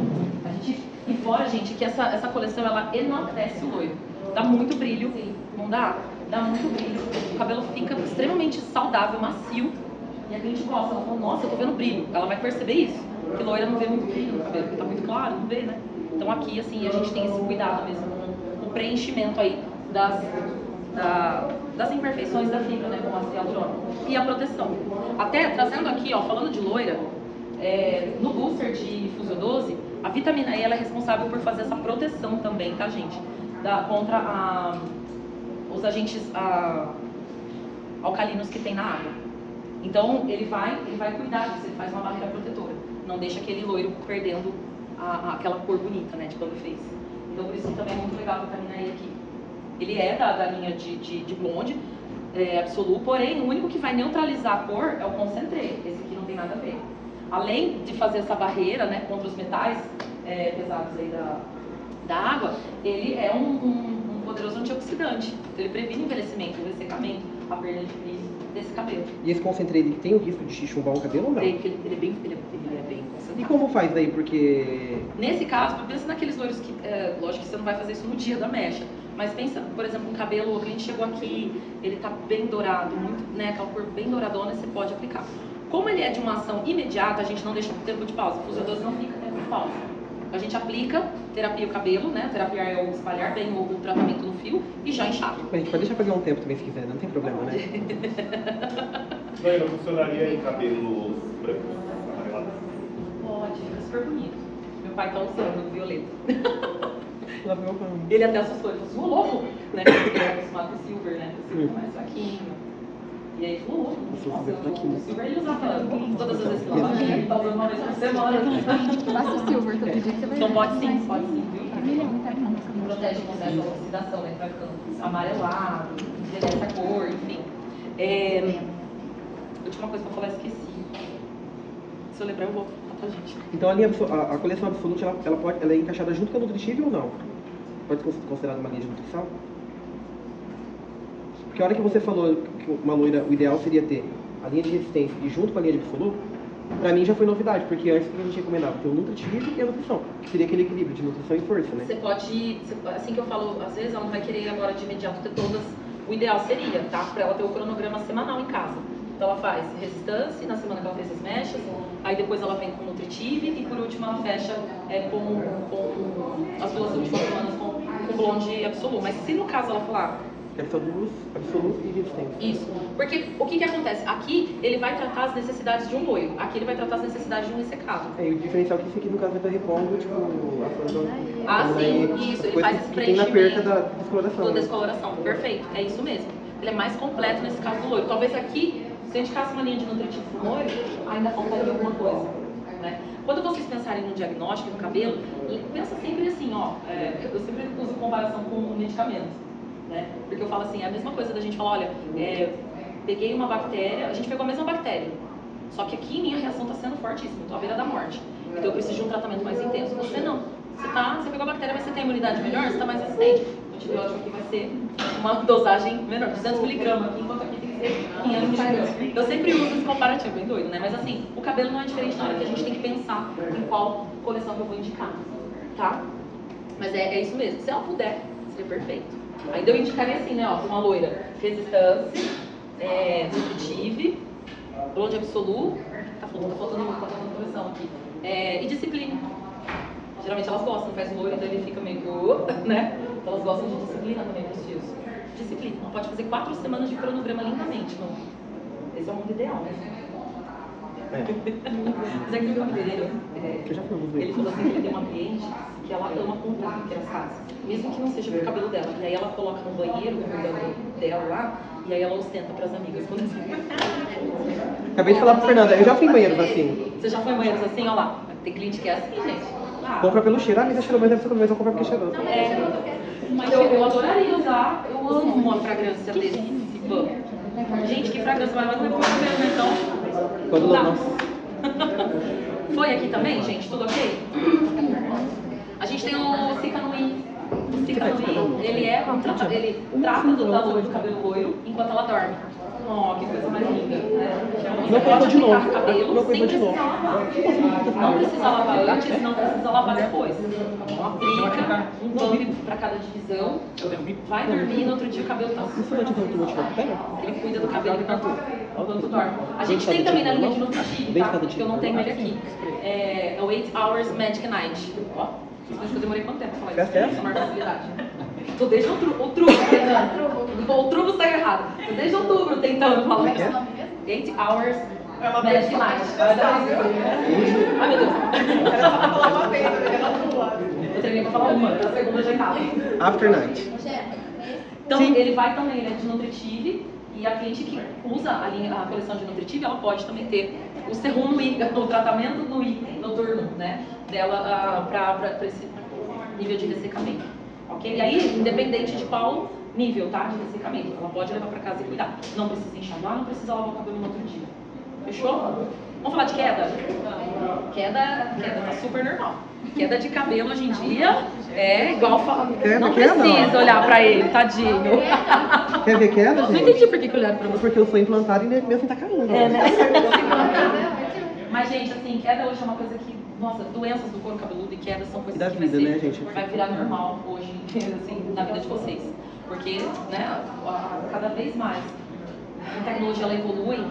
E fora, gente, que essa coleção, ela enaltece o loiro. Dá muito brilho, não dá? Dá muito brilho. O cabelo fica extremamente saudável, macio. E a cliente gosta, ela fala, nossa, eu tô vendo brilho. Ela vai perceber isso. Porque loira não vê muito brilho no cabelo, porque tá muito claro, não vê, né? Então aqui, assim, a gente tem esse cuidado mesmo com o preenchimento aí das imperfeições da fibra, né, com ácido hialurônico. E a proteção. Até trazendo aqui, ó, falando de loira, no booster de Fusio 12, a vitamina E ela é responsável por fazer essa proteção também, tá, gente? Contra os agentes alcalinos que tem na água. Então, ele vai cuidar disso, ele faz uma barreira protetora. Não deixa aquele loiro perdendo aquela cor bonita, né, de quando fez. Então, por isso também é muito legal a vitamina E aqui. Ele é da linha de blonde, absoluto, porém, o único que vai neutralizar a cor é o concentré. Esse aqui não tem nada a ver. Além de fazer essa barreira, né, contra os metais pesados aí da água, ele é um poderoso antioxidante. Então, ele previne o envelhecimento, o ressecamento, a perda de brilho desse cabelo. E esse concentré, ele tem o risco de chumbar o cabelo ou não? Ele é bem concentrado. E como faz daí? Porque... Nesse caso, pensa naqueles loiros que, lógico que você não vai fazer isso no dia da mecha, mas pensa, por exemplo, um cabelo, o cliente chegou aqui, ele tá bem dourado, muito, né, aquela cor bem douradona, você pode aplicar. Como ele é de uma ação imediata, a gente não deixa tempo de pausa, o Fusio 12 não fica tempo de pausa. A gente aplica, terapia o cabelo, né, terapia é o espalhar bem o tratamento no fio e já enxágua. A gente pode deixar pegar um tempo também se quiser, não tem problema, né? Não funcionaria em cabelos brancos, amarelados? Pode, fica super bonito. Meu pai tá usando violeta. Lá vem o pano. Ele até assustou, ele falou assim, ô louco, né, porque ele é acostumado com o silver, né, o silver é mais fraquinho. E aí ele falou, louco, nossa, o silver ele usava todas as vezes que ela lavava, ele tá usando uma vez por semana. Basta o silver todo dia que você vai Então ver. pode sim, viu? Protege contra essa oxidação, né, que vai ficando amarelado, envelhece a cor, enfim. Última coisa pra falar, esqueci. Se eu lembrar, eu vou falar pra gente. Então a coleção Absolute, ela é encaixada junto com a Nutritive ou não? Pode ser considerada uma linha de nutrição? Porque a hora que você falou que uma loira, o ideal seria ter a linha de resistência e junto com a linha de Absolute, pra mim já foi novidade, porque antes que a gente recomendava ter o Nutritive e a nutrição, que seria aquele equilíbrio de nutrição e força, né? Você pode, assim que eu falo, às vezes ela não vai querer agora de imediato ter todas, o ideal seria, tá? Pra ela ter o cronograma semanal em casa. Então ela faz resistência na semana que ela fez as mechas, aí depois ela vem com Nutritive e por último ela fecha com as duas últimas semanas com blonde absoluto. Mas se no caso ela falar... Quero só duas, absoluto e resistência. Isso, porque o que acontece? Aqui ele vai tratar as necessidades de um loiro, aqui ele vai tratar as necessidades de um ressecado. E o diferencial é que esse aqui no caso vai estar repondo, tipo, a flor Isso, ele faz esse que tem na perca da descoloração. Da né? descoloração, perfeito, é isso mesmo. Ele é mais completo nesse caso do loiro. Talvez aqui, se a gente indicasse uma linha de nutritivo pro loiro, ainda faltaria alguma coisa, né? Quando vocês pensarem no diagnóstico do cabelo, pensa sempre assim, ó, eu sempre uso comparação com medicamentos. Né? Porque eu falo assim, é a mesma coisa da gente falar, olha, peguei uma bactéria, a gente pegou a mesma bactéria, só que aqui minha reação está sendo fortíssima, estou à beira da morte, então eu preciso de um tratamento mais intenso. Você não, você pegou a bactéria, mas você tem a imunidade melhor, você está mais resistente. O antibiótico aqui vai ser uma dosagem menor, 200 mg aqui, enquanto aqui tem que Eu sempre uso esse comparativo, bem doido, né? Mas assim, o cabelo não é diferente na hora que a gente tem que pensar em qual coleção que eu vou indicar, tá? Mas é isso mesmo. Se ela puder, seria perfeito. Ainda eu indicaria assim, né? Ó, uma loira. Resistance, Nutritive, Blonde Absolu, tá faltando coleção aqui. E Discipline. Geralmente elas gostam, faz loiro, então ele fica meio que, né? Então elas gostam de disciplina também pros fios. Disciplina. Ela pode fazer 4 semanas de cronograma lindamente. Não? Esse é o mundo ideal, né? Mas é que o cabeleireiro, ele falou assim que ele tem uma cliente que ela ama comprar aquelas casas, mesmo que não seja pro cabelo dela. E aí ela coloca no banheiro, no cabelo dela lá, e aí ela ostenta pras amigas. Acabei de falar pra Fernanda, eu já fui em banheiros assim. Você já foi em banheiros assim? Olha lá, tem cliente que é assim, gente. Compra pelo cheiro, me deixa cheiroso, mas eu compro porque é cheiroso. Mas eu adoraria usar, eu amo uma fragrância desse tipo. Gente, que fragrância maravilhosa, né? Então. Quando Tá. Foi aqui também, gente? Tudo ok? A gente tem o Cicanui. O Cicanui, ele trata da loira do cabelo loiro enquanto ela dorme. Oh, que coisa mais linda. Não coisa de novo. Cabelo Não coisa sem de novo. precisar lavar. Não precisa lavar antes, não precisa lavar depois. Então aplica um pump para cada divisão, vai dormir, no outro dia o cabelo tá super ele cuida do cabelo enquanto dorme. A gente tem também na linha de Nutritive, tá? Que eu não tenho ele aqui. É o 8 Hours Magic Night. Ó, isso que eu demorei quanto tempo pra falar isso? Essa maior facilidade. Tô desde outubro tentando. Outubro saiu errado. Tô desde outubro tentando falar isso. 8 Hours Magic Night. Ai, meu Deus. Era só falar uma vez, Eu treinei pra falar uma, a segunda já tava. After night. Então, Sim. ele vai também, ele é de Nutritive, e a cliente que usa a coleção de Nutritive, ela pode também ter o serum no I, o tratamento no I noturno, né, dela para esse nível de ressecamento, ok? E aí, independente de qual nível, tá, de ressecamento, ela pode levar para casa e cuidar. Não precisa enxaguar, não precisa lavar o cabelo no outro dia. Fechou? Vamos falar de queda? Queda tá super normal. Queda de cabelo hoje em dia é igual falar. Não precisa olhar pra ele, tadinho. Quer ver queda, Não gente? entendi por que olharam pra você. Porque eu sou implantado e meu assim tá caindo. Né? Mas, gente, assim, queda hoje é uma coisa que, nossa, doenças do couro cabeludo e queda são coisas E da que vida, né, gente? vai virar normal hoje, assim, na vida de vocês. Porque, né, cada vez mais a tecnologia ela evolui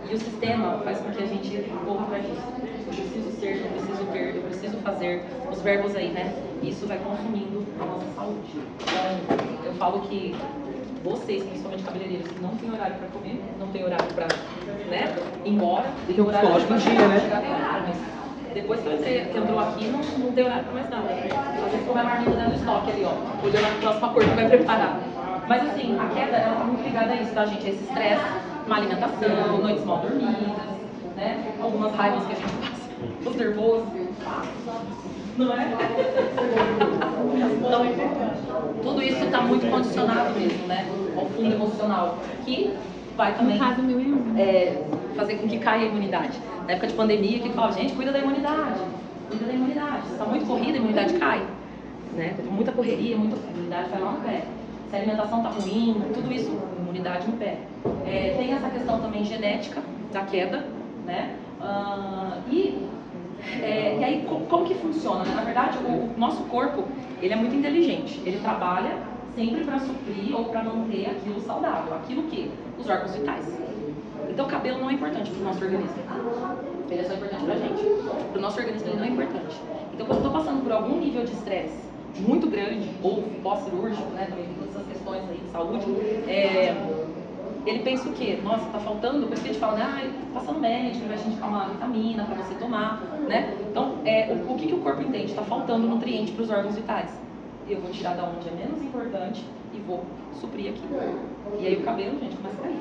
e o sistema faz com que a gente corra atrás disso. Eu preciso ser, eu preciso ter, eu preciso fazer, os verbos aí, né? Isso vai consumindo a nossa saúde. Então, eu falo que vocês, principalmente cabeleireiros, que não tem horário para comer, não tem horário para, né, ir embora, E tem um horário psicológico em dia, né? mas depois que você entrou aqui, não tem horário para mais nada. Às vezes come a marmita dentro do estoque ali, ó, olhando a próxima cor que vai preparar. Mas assim, a queda, ela tá muito ligada a isso, tá, gente? Esse estresse, má alimentação, noites mal dormidas, né? Algumas raivas que a gente passa, os nervosos, não é? Então, tudo isso está muito condicionado mesmo, né? Ao fundo emocional, que vai também fazer com que caia a imunidade. Na época de pandemia, que fala, gente, cuida da imunidade. Cuida da imunidade. Se está muito corrida, a imunidade cai. Né? Muita correria, muita imunidade vai lá no pé. Se a alimentação está ruim, tudo isso, imunidade no pé. Tem essa questão também genética da queda, né? E aí, como que funciona? Né? Na verdade, o nosso corpo, ele é muito inteligente. Ele trabalha sempre para suprir ou para manter aquilo saudável. Aquilo que? Os órgãos vitais. Então, o cabelo não é importante para o nosso organismo. Ele é só importante para a gente. Para o nosso organismo, ele não é importante. Então, quando eu estou passando por algum nível de estresse muito grande, ou pós-cirúrgico, né, também todas essas questões aí de saúde, ele pensa o quê? Nossa, tá faltando, por isso que a gente fala, né, passa no médico, vai te indicar uma vitamina para você tomar, né? Então, o que o corpo entende? Está faltando nutriente para os órgãos vitais. Eu vou tirar da onde é menos importante e vou suprir aqui. E aí o cabelo, gente, começa a cair.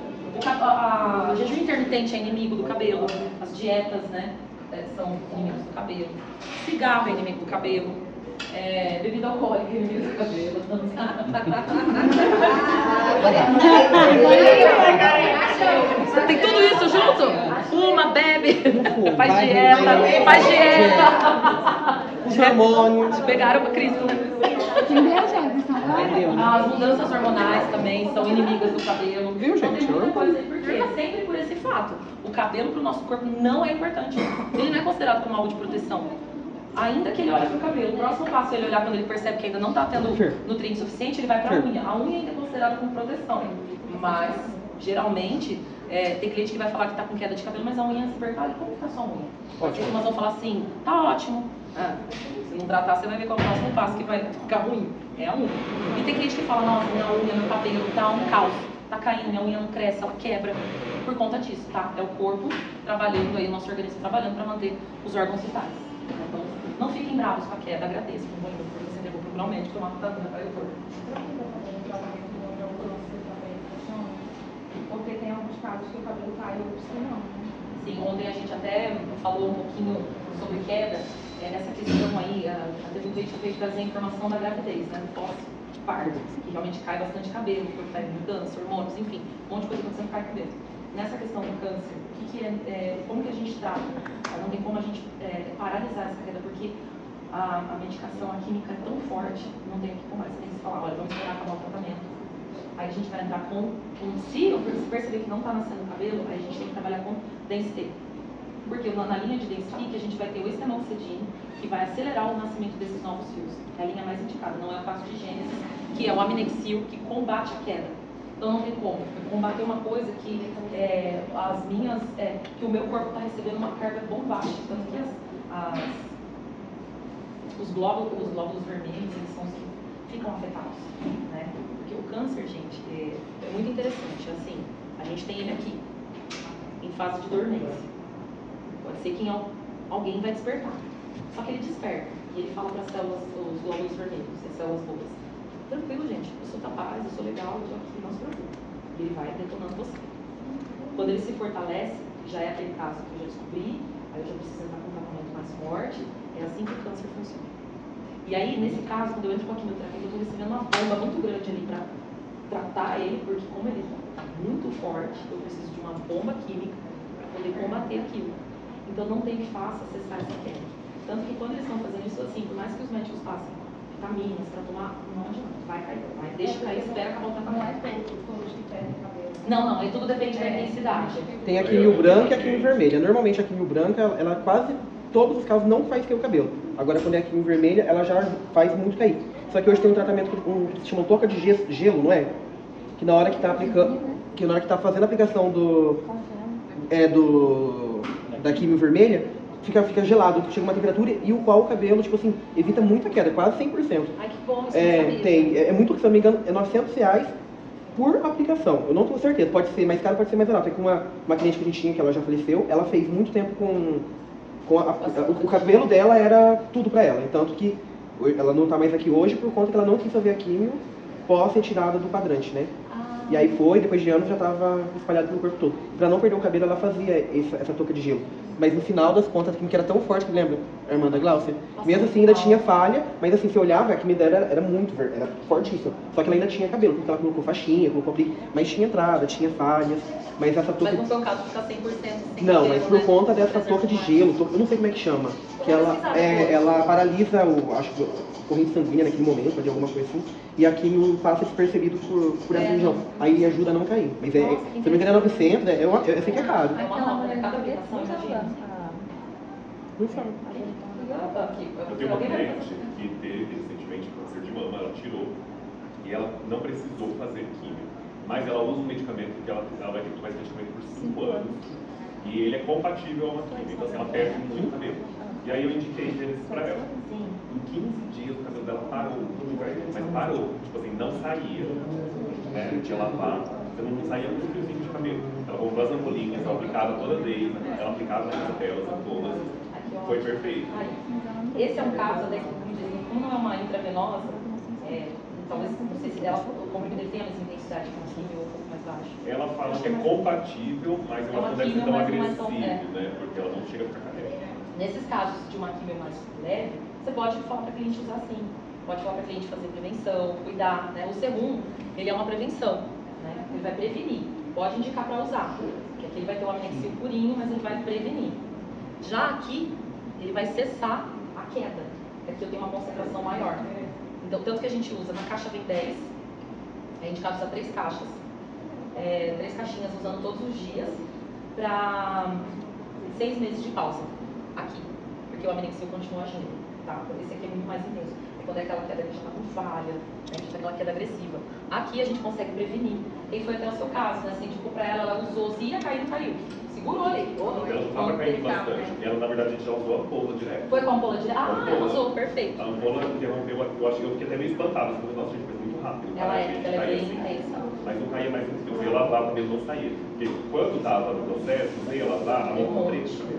O jejum intermitente é inimigo do cabelo, as dietas, né, são inimigos do cabelo. Cigarro é inimigo do cabelo. Bebida alcoólica é inimigo do cabelo. Tem tudo isso junto? Fuma, bebe, faz dieta. Os hormônios. Pegaram uma crise, né? Entendeu, Jefferson? Entendeu, né? As mudanças hormonais também são inimigas do cabelo. Viu, Então gente? tem muita coisa aí, porque sempre por esse fato. O cabelo pro nosso corpo não é importante. Ele não é considerado como algo de proteção. Ainda que ele olhe pro cabelo, o próximo passo é ele olhar quando ele percebe que ainda não está tendo nutriente suficiente, ele vai pra unha. A unha ainda é considerada como proteção. Mas, geralmente, tem cliente que vai falar que tá com queda de cabelo, mas a unha se pergunta, como que tá a sua unha? Ótimo. Umas vão falar assim, tá ótimo. Se não tratar, você vai ver qual é o próximo passo que vai ficar ruim. É a unha. E tem cliente que fala, nossa, minha unha, meu cabelo tá um caos. Tá caindo, minha unha não cresce, ela quebra. Por conta disso, tá? É o corpo trabalhando aí, o nosso organismo trabalhando para manter os órgãos vitais. Então, não fiquem bravos com a queda, agradeço. Porque você deve procurar um médico tomar vitamina para o corpo. Porque tem alguns casos que o cabelo cai e outros que não. Sim, ontem a gente até falou um pouquinho sobre queda, nessa questão aí, a TVP veio trazer a informação da gravidez, né, do pós-parto, que realmente cai bastante cabelo, o corpo vai mudança, hormônios, enfim, um monte de coisa acontecendo, cai cabelo. Nessa questão do câncer, como que a gente trata? Não tem como a gente paralisar essa queda, porque a medicação, a química é tão forte, não tem o que conversar, tem que se falar, olha, vamos esperar acabar o tratamento. Aí a gente vai entrar se eu perceber que não está nascendo cabelo, aí a gente tem que trabalhar com densité. Porque na linha de densité que a gente vai ter o estenoxidino, que vai acelerar o nascimento desses novos fios. É a linha mais indicada, não é o caso de Gênesis, que é o aminexil, que combate a queda. Então não tem como. Eu combater uma coisa que que o meu corpo está recebendo uma carga bombástica, tanto que os glóbulos vermelhos, eles são os que ficam afetados, né? Porque o câncer, gente, é muito interessante. Assim, a gente tem ele aqui, em fase de dormência. Pode ser que alguém vai despertar. Só que ele desperta e ele fala para as células, os glóbulos vermelhos, as células boas. Tranquilo, gente, eu sou capaz, eu sou legal, eu tô aqui, não se preocupe. E ele vai detonando você. Quando ele se fortalece, já é aquele caso que eu já descobri, aí eu já preciso entrar com um tratamento mais forte. É assim que o câncer funciona. E aí, nesse caso, quando eu entro com a quimioterapia, eu estou recebendo uma bomba muito grande ali para tratar ele, porque como ele está muito forte, eu preciso de uma bomba química para poder combater aquilo. Então não tem que fácil acessar essa queda. Tanto que quando eles estão fazendo isso assim, por mais que os médicos passem vitaminas para tomar, não adianta, vai cair, deixa cair, espera acabar o tratamento. Não é todos que perdem cabelo. Não, aí tudo depende da intensidade. Tem a quimio branca e a quimio vermelha. Normalmente a quimio branca, ela quase todos os casos não faz cair o cabelo. Agora quando é a quimio vermelha, ela já faz muito cair. Só que hoje tem um tratamento que se chama toca de gelo, não é? Que na hora que tá aplicando, que na hora que tá fazendo a aplicação da quimio vermelha, fica gelado, chega uma temperatura e o qual o cabelo, tipo assim, evita muita queda, quase 100%. Ai, que bom, isso não sabia. É muito, se não me engano, é R$900 por aplicação. Eu não tenho certeza, pode ser mais caro, pode ser mais barato. Tem uma cliente que a gente tinha, que ela já faleceu, ela fez muito tempo o cabelo dela era tudo pra ela. Tanto que ela não tá mais aqui hoje por conta que ela não quis fazer a quimio pós ser tirada do quadrante, né? E aí depois de anos já estava espalhado pelo corpo todo. Para não perder o cabelo, ela fazia essa touca de gelo. Mas no final das contas, a química era tão forte, que lembra, a irmã da Glaucia? Mesmo assim, ainda tinha falha, mas assim, se olhava, a química dela era era fortíssima. Só que ela ainda tinha cabelo, porque ela colocou faixinha, colocou aplique, mas tinha entrada, tinha falhas. Mas essa touca... Mas no seu caso fica 100% sem Não, gelo, mas por né? conta dessa touca de gelo, eu não sei como é que chama, que ela paralisa acho que a corrente sanguínea naquele momento, de alguma coisa assim, e a quimio passa despercebido por essa região. Aí ajuda a não cair. Mas se eu não me engano é 900, eu sei que é caro. É uma nota, né? Cada aplicação, imagina. Não sei. Eu tenho uma cliente que teve recentemente câncer de mama, ela tirou e ela não precisou fazer químio, mas ela usa um medicamento que ela vai ter que tomar esse medicamento por 5 anos e ele é compatível a uma químio, então assim, ela perde muito cabelo. E aí eu indiquei Gênesis pra ela. Em 15 dias o cabelo dela parou, mas parou, tipo assim, não saía. Né? Tinha lavar, você não saía muito fiozinho de cabelo. Ela comprou as ampolinhas, ela aplicava toda vez, ela aplicava na casa delas, todas. Foi perfeito. Esse é um caso, né, que como não é uma intravenosa, talvez, não sei se ela, o comprimido dele tem a mesma intensidade que uma químio ou um pouco mais baixo. Ela fala que é compatível, mas ela não deve ser tão agressiva, né? Porque ela não chega a ficar careca. Nesses casos de uma químio mais leve, você pode falar para a cliente usar sim. Pode falar para a cliente fazer prevenção, cuidar, né? O serum, ele é uma prevenção, né? Ele vai prevenir. Pode indicar para usar, porque aqui ele vai ter o aminexil purinho, mas ele vai prevenir. Já aqui, ele vai cessar a queda, porque aqui eu tenho uma concentração maior. Então, tanto que a gente usa, na caixa vem 10, é indicado usar 3 caixas, 3 caixinhas usando todos os dias, para 6 meses de pausa aqui, porque o Aminexil continua agindo, tá? Esse aqui é muito mais intenso. Quando é aquela queda que a gente está com falha, a gente tá aquela queda agressiva. Aqui a gente consegue prevenir. E foi até o seu caso, né? Você indicou pra ela, ela usou, se ia cair, não caiu. Segurou ali. Ela estava caindo bastante. E ela, na verdade, a gente já usou a ampola direto. Foi com a ampola direto? Ah, ela usou, perfeito. A ampola interrompeu, eu acho que eu fiquei até meio espantado, assim, nossa, gente, foi muito rápido. Ela é bem assim, intensa. Mas não caía mais assim, eu ia lavar, o cabelo não saía. Porque quando estava no processo, eu ia lavar, a mão ficou preta.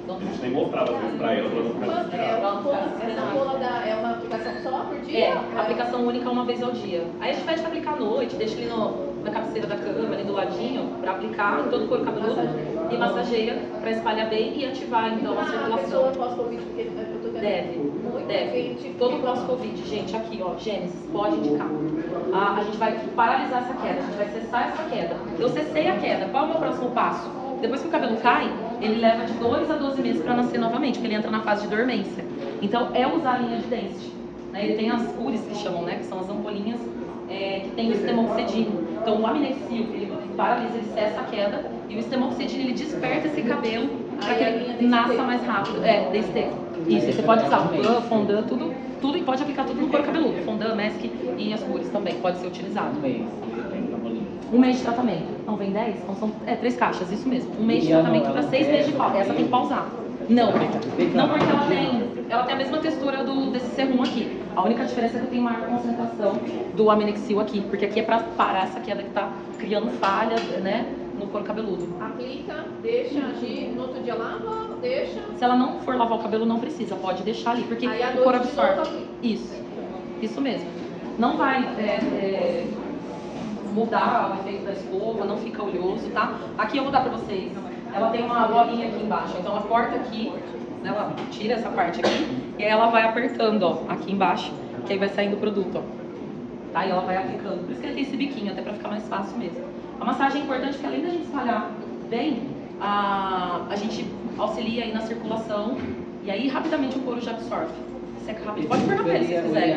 A gente nem mostrava às vezes pra ela não ficar desesperada. É uma aplicação só por dia? Aplicação única uma vez ao dia. Aí a gente pede pra aplicar à noite, deixa ele na cabeceira da cama, ali do ladinho, pra aplicar em todo o couro cabeludo e massageia pra espalhar bem e ativar então a circulação. Pessoa pós-Covid, porque eu tô vendo Deve. Todo pós-Covid, gente, aqui ó, Gênesis, pode indicar. A gente vai paralisar essa queda, a gente vai cessar essa queda. Eu cessei a queda, qual é o meu próximo passo? Depois que o cabelo cai, ele leva de 2 a 12 meses para nascer novamente, porque ele entra na fase de dormência. Então, é usar a linha de Density. Né? Ele tem as cures que chamam, né? Que são as ampolinhas que tem o estemoxidino. Então, o Aminexil, ele paralisa, ele cessa a queda, e o estemoxidino, ele desperta esse cabelo para que ele nasça mais rápido. DST. Isso, você pode usar fondant, tudo, e pode aplicar tudo no couro cabeludo. Fondant, mask e as cures também, pode ser utilizado. Um mês de tratamento. Não, vem 10? Então são 3 caixas, isso mesmo. Um mês de tratamento para 6 meses de pausa. Essa tem que pausar. Não porque ela tem a mesma textura desse serum aqui. A única diferença é que eu tenho maior concentração do Aminexil aqui, porque aqui é para parar essa queda que está criando falha, né, no couro cabeludo. Aplica, deixa agir, no outro dia lava, deixa. Se ela não for lavar o cabelo, não precisa, pode deixar ali, porque aí, o couro absorve. Isso mesmo. Não vai mudar o efeito da escova, não fica oleoso, tá? Aqui eu vou dar pra vocês. Ela tem uma bolinha aqui embaixo, então ela corta aqui, né, ela tira essa parte aqui, e aí ela vai apertando, ó, aqui embaixo, que aí vai saindo o produto, ó. Tá? E ela vai aplicando. Por isso que ele tem esse biquinho, até pra ficar mais fácil mesmo. A massagem é importante porque além da gente espalhar bem, a gente auxilia aí na circulação, e aí rapidamente o couro já absorve. Seca rápido. Pode pôr na pele se quiser.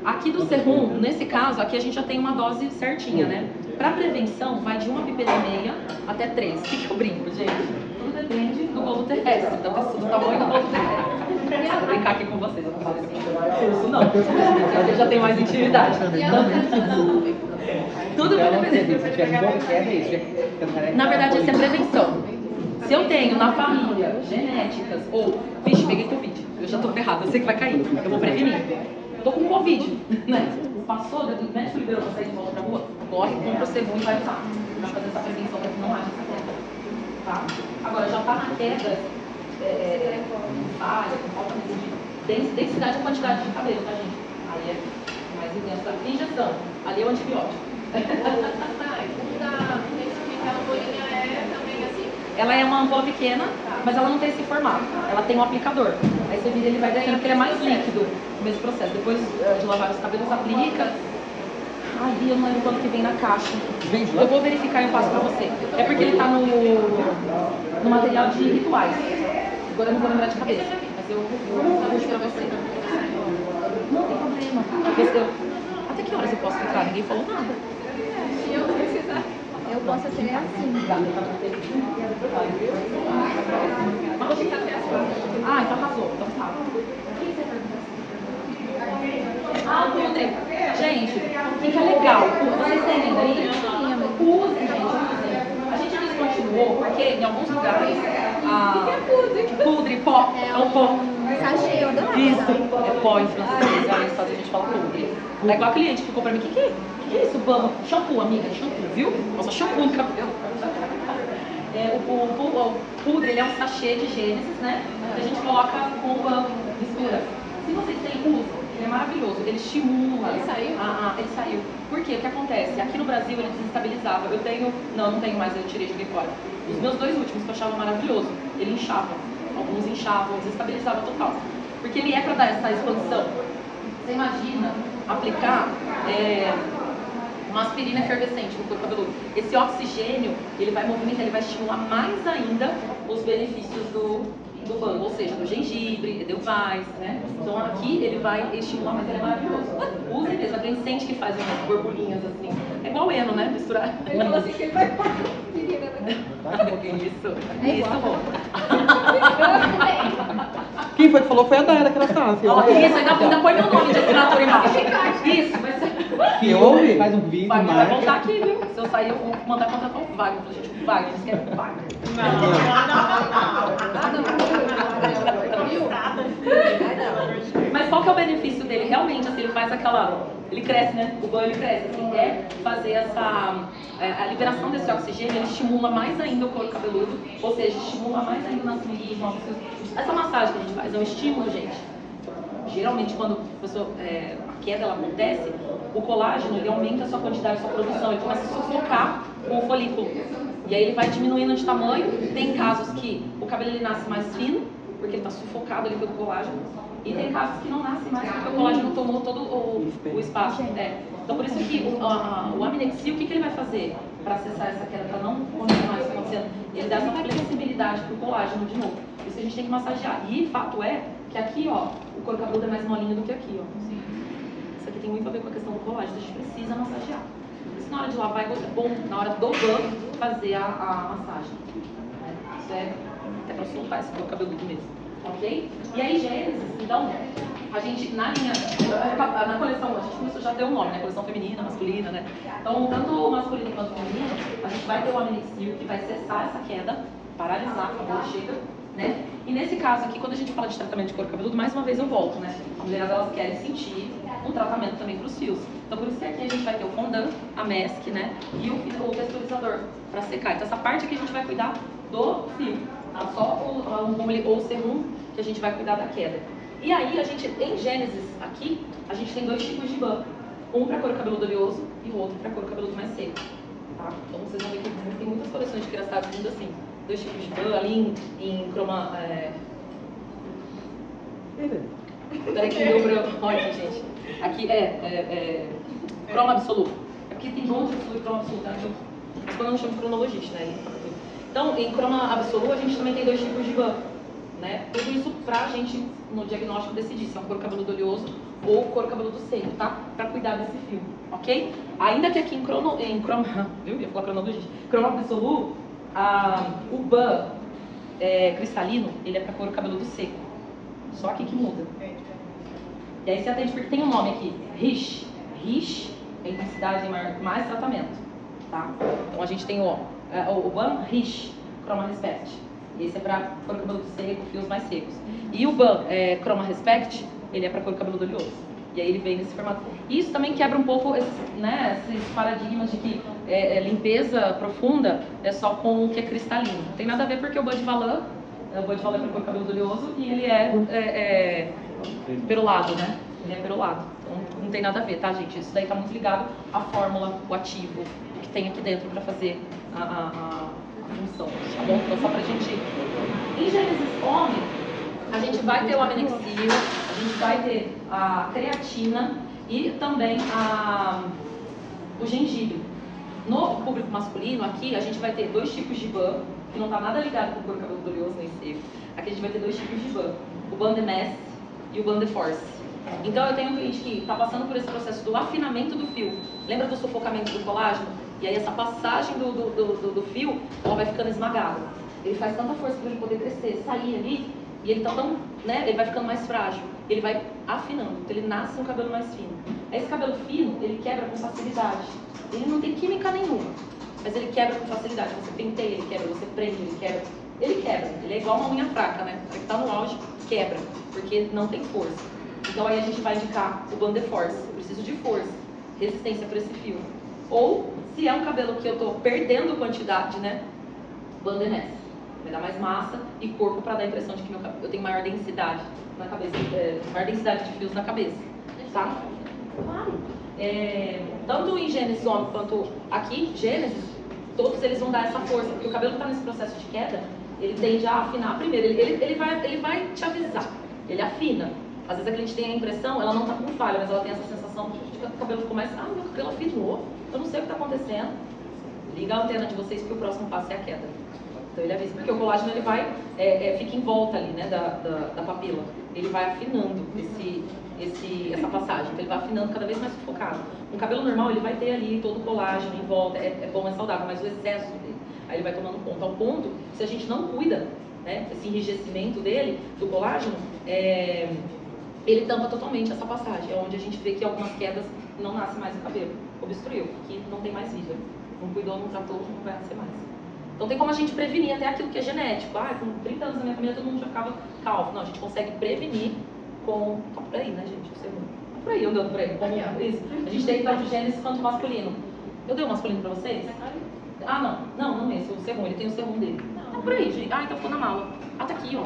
Aqui do serum, nesse caso, aqui a gente já tem uma dose certinha, né? Pra prevenção, vai de 1 ppm e meia até 3. O que eu brinco, gente? Tudo depende do globo terrestre, do tamanho do globo terrestre. Vou brincar aqui com vocês, eu não falo assim, curso não. Eu já tenho mais intimidade. Tudo vai depender. Na verdade, isso é prevenção. Se eu tenho na família genéticas ou, vixe, peguei Covid, eu já tô ferrada, eu sei que vai cair, eu vou prevenir. Tô com Covid, né? Passou, o médico liberou pra sair de volta pra rua, corre, compra o serum e vai usar. Pra fazer essa prevenção pra que não haja essa queda. Tá? Agora, já tá na queda, falha, com falta de densidade e quantidade de cabelo, tá, gente? Aí é mais intenso. Tem injeção, ali é o antibiótico. Ela é uma ampola pequena, mas ela não tem esse formato. Ela tem um aplicador. Aí você vira, ele vai descendo, porque ele é mais líquido no mesmo processo. Depois de lavar os cabelos, aplica. Ai, eu não lembro quanto que vem na caixa. Eu vou verificar e eu passo pra você. É porque ele tá no material de rituais. Agora eu não vou lembrar de cabeça, mas eu puxo pra você. Não tem problema. Até que horas eu posso ficar? Ninguém falou nada. Se eu precisar, eu posso ser assim. Mas vou ficar até as 4. Ah, então arrasou. Então tá. Ah, o Pudre. Gente, o que é legal? Vocês têm aí? Usem, gente. A gente descontinuou porque em alguns lugares Pudre, pó, é um pó. Sachê, eu adoro. Isso, é pó em francês. Aí nos Estados Unidos a gente fala pudre. É igual a cliente que ficou pra mim, o que é isso? Vamos, shampoo, amiga, shampoo, viu? Nossa, shampoo no cabelo. O pudre, ele é um sachê de Gênesis, né? Que a gente coloca com uma mistura. Se vocês têm, usam. Ele é maravilhoso, ele estimula. Ele saiu? Ele saiu. Por quê? O que acontece? Aqui no Brasil ele desestabilizava. Eu tenho, não tenho mais, eu tirei, joguei fora. Os meus 2 últimos que eu achava maravilhoso, ele inchava. Alguns inchavam, desestabilizava total. Porque ele é para dar essa expansão. Você imagina aplicar uma aspirina efervescente no couro cabeludo. Esse oxigênio, ele vai movimentar, ele vai estimular mais ainda os benefícios do do banho, ou seja, do gengibre, edelweiss, né? Então aqui ele vai estimular, mas ele é maravilhoso. Usem mesmo, quem sente que faz umas borbulhinhas assim. É igual o Eno, né? Misturar. Ele falou assim que ele vai Isso, isso. Quem foi que falou foi a Dayana que ela está. Assim, Ó, isso, ainda põe meu nome de assinatura embaixo. Isso, vai ser. que ouve? Faz um vídeo, Vai marca. voltar aqui, viu? Se eu sair, eu vou mandar contratar o Wagner. Eu falei, gente, o Wagner, eles querem o Wagner. Mas qual que é o benefício dele? Realmente, assim, ele faz aquela... Ele cresce, né? O banho, ele cresce. Assim, é fazer essa... a liberação desse oxigênio, ele estimula mais ainda o couro cabeludo, ou seja, estimula mais ainda o nascimento. Essa massagem que a gente faz é um estímulo, gente. Geralmente, quando a pessoa, a queda ela acontece, o colágeno ele aumenta a sua quantidade, a sua produção, ele começa a sufocar o folículo. E aí ele vai diminuindo de tamanho. Tem casos que o cabelo ele nasce mais fino, porque ele está sufocado ali pelo colágeno. E tem casos que não nasce mais, porque o colágeno tomou todo o espaço. Então, por isso que o Aminexil, o que ele vai fazer para acessar essa queda, para não continuar isso acontecendo? Ele dá essa flexibilidade para o colágeno de novo. Por isso que a gente tem que massagear. E fato é que aqui, ó, o couro cabeludo é mais molinho do que aqui, ó. Isso aqui tem muito a ver com a questão do colágeno, a gente precisa massagear. Por isso, na hora de lavar, é bom, na hora do banho, fazer a massagem. Isso é até para soltar esse couro cabeludo mesmo. Ok? E aí, Gênesis, então, a gente, na coleção, a gente começou já a ter um nome, né? Coleção feminina, masculina, né? Então, tanto o masculino quanto o feminino, a gente vai ter o Aminexil, que vai cessar essa queda, paralisar, acabou, chega, né? E nesse caso aqui, quando a gente fala de tratamento de couro cabeludo, mais uma vez eu volto, né? As mulheres, elas querem sentir um tratamento também para os fios. Então, por isso que aqui a gente vai ter o fondant, a mask, né? E o texturizador para secar. Então, essa parte aqui a gente vai cuidar do fio. Só o serum que a gente vai cuidar da queda. E aí, a gente, em Gênesis, aqui, a gente tem dois tipos de ban. Um para couro cabeludo oleoso e o outro para couro cabeludo mais seco. Tá? Então, vocês vão ver que tem muitas coleções de criançados vindo assim. Dois tipos de ban ali em croma... Peraí que deu branco. Olha, gente. Aqui croma absoluto. Aqui tem bronze absoluto e croma absoluto. Tá? Mas quando eu não chamo de cronologista, né? Então, em croma absoluto, a gente também tem dois tipos de ban. Né? Tudo isso pra gente, no diagnóstico, decidir se é um couro cabeludo oleoso ou couro cabeludo seco, tá? Pra cuidar desse fio, ok? Ainda que aqui em croma, viu? Eu ia falar cronologista. Croma absoluto, o ban cristalino, ele é pra couro cabeludo seco. Só aqui que muda. E aí você atende porque tem um nome aqui, RISH. RISH é intensidade mais tratamento, tá? Então a gente tem o ban RISH, Chroma Respect. Esse é para couro cabeludo seco, fios mais secos. E o ban Chroma Respect, ele é para couro cabeludo oleoso. E aí ele vem nesse formato. E isso também quebra um pouco esses paradigmas de que limpeza profunda é só com o que é cristalino. Não tem nada a ver porque o Bud Valan é para couro cabeludo oleoso e ele é perolado, né? Ele é perolado. Então não tem nada a ver, tá, gente? Isso daí está muito ligado à fórmula, o ativo, o que tem aqui dentro para fazer a função, tá bom? Então só pra gente... Em Gênesis homem, a gente vai ter o Aminexil, a gente vai ter a creatina e também o gengibre. No público masculino, aqui, a gente vai ter dois tipos de ban, que não tá nada ligado com o couro cabeludo oleoso nem seco. Aqui a gente vai ter dois tipos de ban, o ban de Mass e o ban de Force. Então eu tenho um cliente que está passando por esse processo do afinamento do fio. Lembra do sufocamento do colágeno? E aí essa passagem do fio, ela vai ficando esmagada. Ele faz tanta força para ele poder crescer, sair ali, e ele tá tão, né, ele vai ficando mais frágil. Ele vai afinando, então ele nasce um cabelo mais fino. Esse cabelo fino, ele quebra com facilidade. Ele não tem química nenhuma, mas ele quebra com facilidade. Você penteia, ele quebra, você prende, ele quebra. Ele quebra, ele é igual uma unha fraca, né? O que tá no auge, quebra, porque não tem força. Então aí a gente vai indicar o Ban de Force. Eu preciso de força, resistência para esse fio. Ou, se é um cabelo que eu estou perdendo quantidade, né? Ban de Ness. Vai dar mais massa e corpo para dar a impressão de que eu tenho maior densidade na cabeça, maior densidade de fios na cabeça. Tá? Claro. Tanto em Gênesis homem quanto aqui, Gênesis, todos eles vão dar essa força, porque o cabelo está nesse processo de queda, ele tende a afinar primeiro. Ele vai te avisar, ele afina. Às vezes a cliente tem a impressão, ela não está com falha, mas ela tem essa sensação de que o cabelo ficou mais... meu cabelo afinou, eu não sei o que está acontecendo. Liga a antena de vocês, porque o próximo passo é a queda. Então ele avisa, porque o colágeno ele vai, fica em volta ali, né, da papila. Ele vai afinando essa passagem, então ele vai afinando cada vez mais sufocado. Um cabelo normal ele vai ter ali todo o colágeno em volta, é bom, é saudável, mas o excesso dele, aí ele vai tomando conta, ao ponto, se a gente não cuida, né, esse enrijecimento dele, do colágeno, ele tampa totalmente essa passagem, é onde a gente vê que algumas quedas não nasce mais o cabelo, obstruiu, que não tem mais vida, não cuidou, não tratou, não vai nascer mais. Então tem como a gente prevenir até aquilo que é genético. Com 30 anos na minha família todo mundo já ficava calvo. Não, a gente consegue prevenir com... Tá por aí, né, gente? Tá por aí, eu dei por aí. Isso. A gente tem tanto gênese quanto masculino. Eu dei o masculino pra vocês? Não esse, o serum. Ele tem o serum dele. Tá por aí, gente. Então ficou na mala. Tá aqui, ó.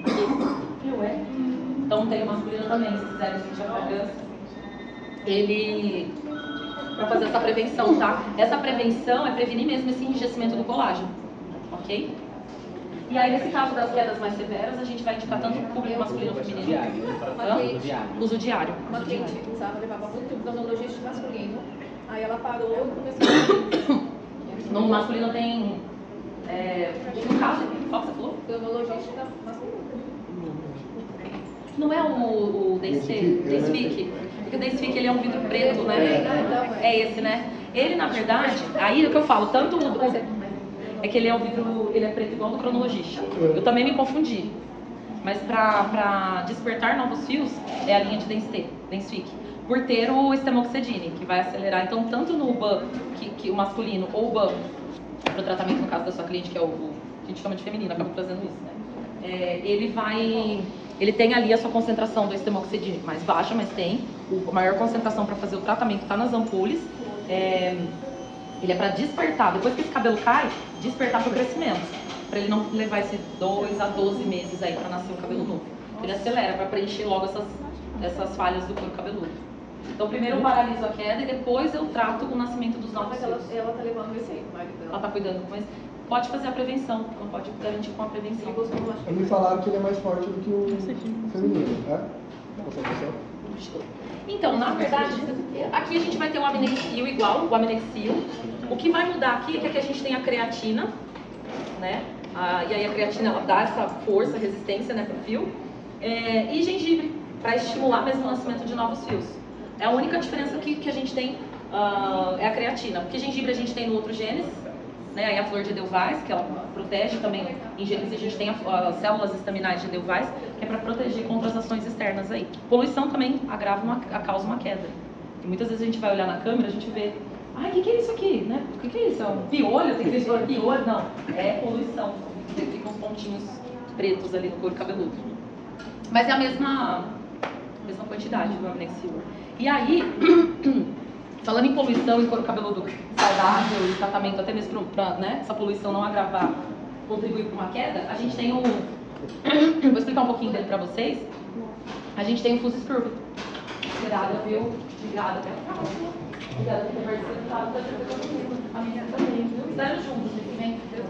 Aqui. Então tem o masculino também, se quiserem sentir a fragrância. Ele... Pra fazer essa prevenção, tá? Essa prevenção é prevenir mesmo esse enrijecimento do colágeno, ok? E aí, nesse caso das quedas mais severas, a gente vai indicar tanto o público masculino ou feminino. Uso diário. Uma cliente usava, levava muito dermatologista masculino, aí ela parou e começou No masculino tem... no caso, qual que você falou? dermatologista masculino. Não é o Densvik? Porque o Densvik ele é um vidro preto, né? É esse, né? Ele, na verdade, aí é o que eu falo, tanto é que ele é um vidro, ele é preto igual do cronologista. Eu também me confundi. Mas pra despertar novos fios, é a linha de Densvik. Por ter o estemoxidine, que vai acelerar. Então, tanto no BAN, que o masculino, ou o BAN, para o tratamento, no caso da sua cliente, que é o que a gente chama de feminino, acaba trazendo isso, né? Ele tem ali a sua concentração do estemoxidine mais baixa, mas tem. A maior concentração para fazer o tratamento está nas ampulhas. Ele é para despertar, depois que esse cabelo cai, despertar para o crescimento. Para ele não levar esse 2 a 12 meses aí para nascer um cabelo novo. Ele acelera para preencher logo essas falhas do couro cabeludo. Então primeiro eu paraliso a queda e depois eu trato o nascimento dos novos fios. Ela tá levando esse aí, o marido dela. Ela tá cuidando com isso. Pode fazer a prevenção, ela pode garantir com a prevenção. Me falaram que ele é mais forte do que o feminino, tá? Então, na verdade, aqui a gente vai ter o aminexil igual, o aminexil. O que vai mudar aqui é que aqui a gente tem a creatina, né? E aí a creatina ela dá essa força, resistência, né, pro fio. E gengibre, para estimular mesmo o nascimento de novos fios. É a única diferença que a gente tem, é a creatina. Porque gengibre a gente tem no outro Gênesis, né? Aí a flor de Edelweiss, que ela protege também. Em Gênesis a gente tem as células estaminais de Edelweiss, que é para proteger contra as ações externas aí. Poluição também causa uma queda. E muitas vezes a gente vai olhar na câmera, a gente vê, o que é isso aqui, né? O que é isso? É um piolho? Tem que ser piolho? Não, é poluição. Ficam uns pontinhos pretos ali no couro cabeludo. Mas é a mesma quantidade do aminexil. E aí, falando em poluição e couro cabeludo saudável e tratamento até mesmo para, né, essa poluição não agravar, contribuir para uma queda, a gente tem vou explicar um pouquinho dele para vocês. A gente tem o Fuzzy Scrub. Obrigada, viu? Obrigada, obrigada por ter participado. A minha também, viu? Fizeram juntos,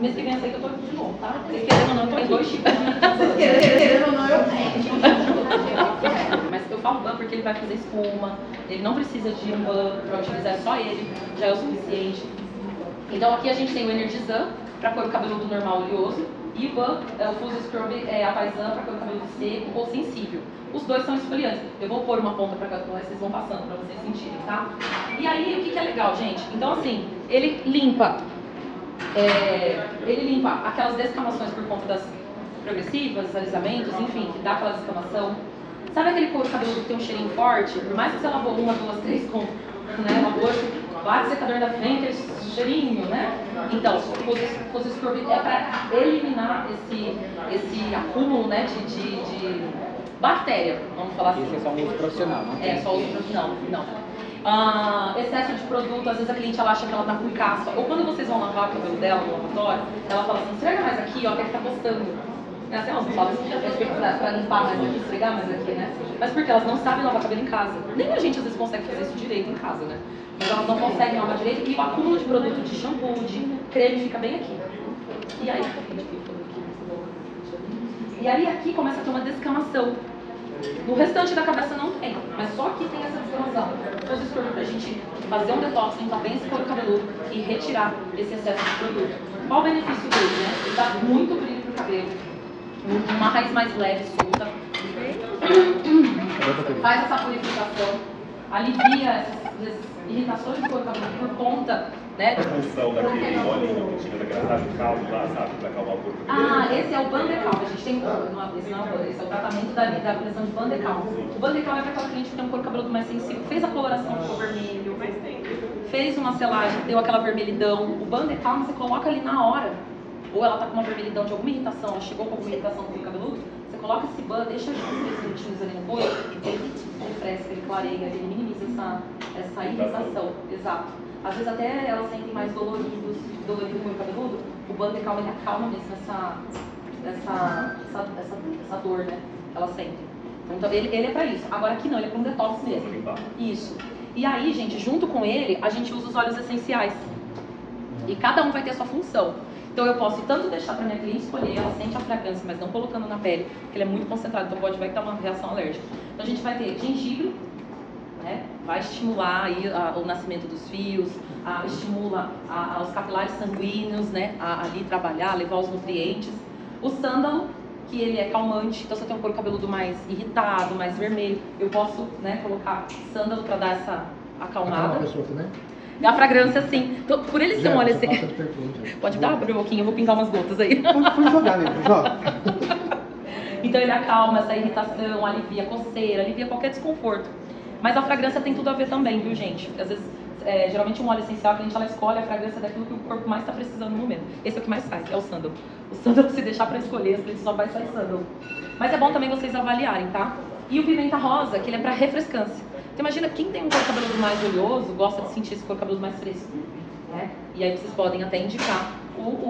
mês que vem eu sei que eu tô aqui de novo, tá? Vocês querendo ou não, eu tenho 2 tipos de... Querendo ou não, eu tenho. Mas eu falo ban porque ele vai fazer espuma, ele não precisa de um ban para utilizar, só ele já é o suficiente. Então aqui a gente tem o Energizan para couro cabeludo normal oleoso e o ban, o Fuzzy Scrub é a Paisan para couro cabeludo seco ou sensível. Os dois são esfoliantes. Eu vou pôr uma ponta para cá, vocês vão passando para vocês sentirem, tá? E aí o que é legal, gente? Então assim, ele limpa aquelas descamações por conta das progressivas, alisamentos, enfim, que dá aquela descamação. Sabe aquele couro cabeludo que tem um cheirinho forte? Por mais que você lavou 1, 2, 3 com, né, lavou, bate secador da frente, aquele cheirinho, né? Então, o Fuzzy Scrub é para eliminar esse acúmulo, né, de bactéria, vamos falar assim. Isso é só um uso profissional, não? É, só uso profissional, não. Excesso de produto, às vezes a cliente ela acha que ela tá com caspa. Ou quando vocês vão lavar o cabelo dela no lavatório, ela fala assim, esfrega mais aqui, ó, que tá coçando. Assim, elas não falam pra limpar mais aqui, esfregar mais aqui, né? Mas porque elas não sabem lavar cabelo em casa. Nem a gente às vezes consegue fazer isso direito em casa, né? Mas elas não conseguem lavar direito e o acúmulo de produto de shampoo, de creme fica bem aqui. E aí aqui começa a ter uma descamação. No restante da cabeça não tem, mas só aqui tem essa disfunção. Então, isso é pra gente fazer um detox, limpar bem esse couro cabeludo e retirar esse excesso de produto. Qual o benefício dele, né? Ele dá muito brilho pro cabelo, uma raiz mais leve, solta, faz essa purificação, alivia essas irritações do couro cabeludo por conta, né? A função daquele óleo que tinha daquela calma lá, sabe, pra acalmar o corpo. Esse é o Bandecal. A gente tem esse é o tratamento da lesão de Bandecal. O Bandecal é para aquela cliente que tem um couro cabeludo mais sensível, fez a coloração, ficou vermelho, fez uma selagem, deu aquela vermelhidão. O Bandecal você coloca ali na hora, ou ela tá com uma vermelhidão de alguma irritação, ela chegou com alguma irritação no couro cabeludo, você coloca esse ban, deixa uns 3 minutinhos ali no couro, ele refresca, ele clareia, ele minimiza essa irritação. Exato. Às vezes até elas sentem mais dolorido o couro cabeludo, o Bandecal ele acalma mesmo essa dor, né? Elas sentem. Então ele é pra isso. Agora aqui não, ele é pra um detox mesmo. Isso. E aí, gente, junto com ele, a gente usa os óleos essenciais. E cada um vai ter a sua função. Então eu posso tanto deixar pra minha cliente escolher, ela sente a fragrância, mas não colocando na pele, porque ele é muito concentrado, então vai dar uma reação alérgica. Então a gente vai ter gengibre, né? Vai estimular aí o nascimento dos fios, estimula os capilares sanguíneos, né? Ali trabalhar, levar os nutrientes. O sândalo, que ele é calmante, então se eu tenho um couro cabeludo mais irritado, mais vermelho, eu posso, né, colocar sândalo para dar essa acalmada. E a fragrância, sim. Então, por ele ser um óleo essencial. Pode dar, abrir um pouquinho, eu vou pingar umas gotas aí. Pode jogar mesmo, joga. Então ele acalma essa irritação, alivia a coceira, alivia qualquer desconforto. Mas a fragrância tem tudo a ver também, viu, gente? Às vezes, geralmente um óleo essencial, a cliente ela escolhe a fragrância daquilo que o corpo mais está precisando no momento. Esse é o que mais sai, é o sândalo. O sândalo, se deixar para escolher, as clientes só vai sair sândalo. Mas é bom também vocês avaliarem, tá? E o pimenta rosa, que ele é para refrescância. Então imagina, quem tem um couro cabeludo mais oleoso, gosta de sentir esse couro cabeludo mais fresco, né? E aí vocês podem até indicar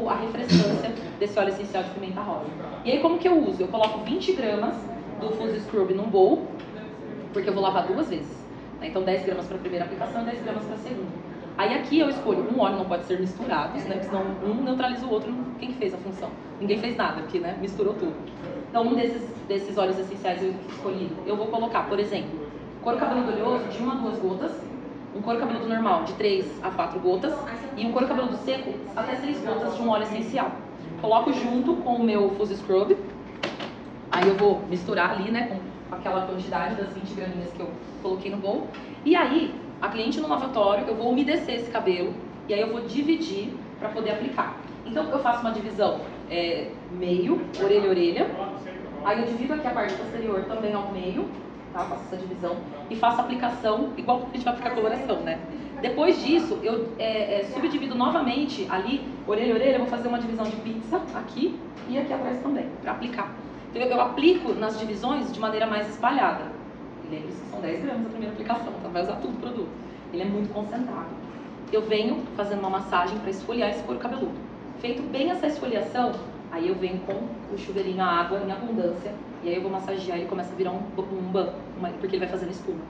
a refrescância desse óleo essencial de pimenta rosa. E aí como que eu uso? Eu coloco 20 gramas do Fuzzy Scrub num bowl, porque eu vou lavar 2 vezes. Né? Então 10 gramas para a primeira aplicação e 10 gramas para a segunda. Aí aqui eu escolho, um óleo não pode ser misturado, né? Porque senão um neutraliza o outro. Quem que fez a função? Ninguém fez nada, porque, né, misturou tudo. Então um desses óleos essenciais eu escolhi, eu vou colocar, por exemplo, couro cabeludo oleoso de 1 a 2 gotas, um couro cabeludo normal de 3 a 4 gotas e um couro cabeludo seco até 6 gotas de um óleo essencial. Coloco junto com o meu Fuzzy Scrub, aí eu vou misturar ali, né, com aquela quantidade das 20 graminhas que eu coloquei no bowl. E aí, a cliente no lavatório, eu vou umedecer esse cabelo e aí eu vou dividir para poder aplicar. Então eu faço uma divisão meio, orelha a orelha, aí eu divido aqui a parte posterior também ao meio, tá? Faço essa divisão e faço a aplicação igual que a gente vai aplicar a coloração, né? Depois disso, eu subdivido novamente ali, orelha a orelha, eu vou fazer uma divisão de pizza aqui e aqui atrás também, para aplicar. Então eu aplico nas divisões de maneira mais espalhada. Lembre-se que são 10 gramas a primeira aplicação, então vai usar tudo o produto. Ele é muito concentrado. Eu venho fazendo uma massagem para esfoliar esse couro cabeludo. Feito bem essa esfoliação, aí eu venho com o chuveirinho, a água em abundância, e aí eu vou massagear e ele começa a virar um ban, porque ele vai fazendo espuma.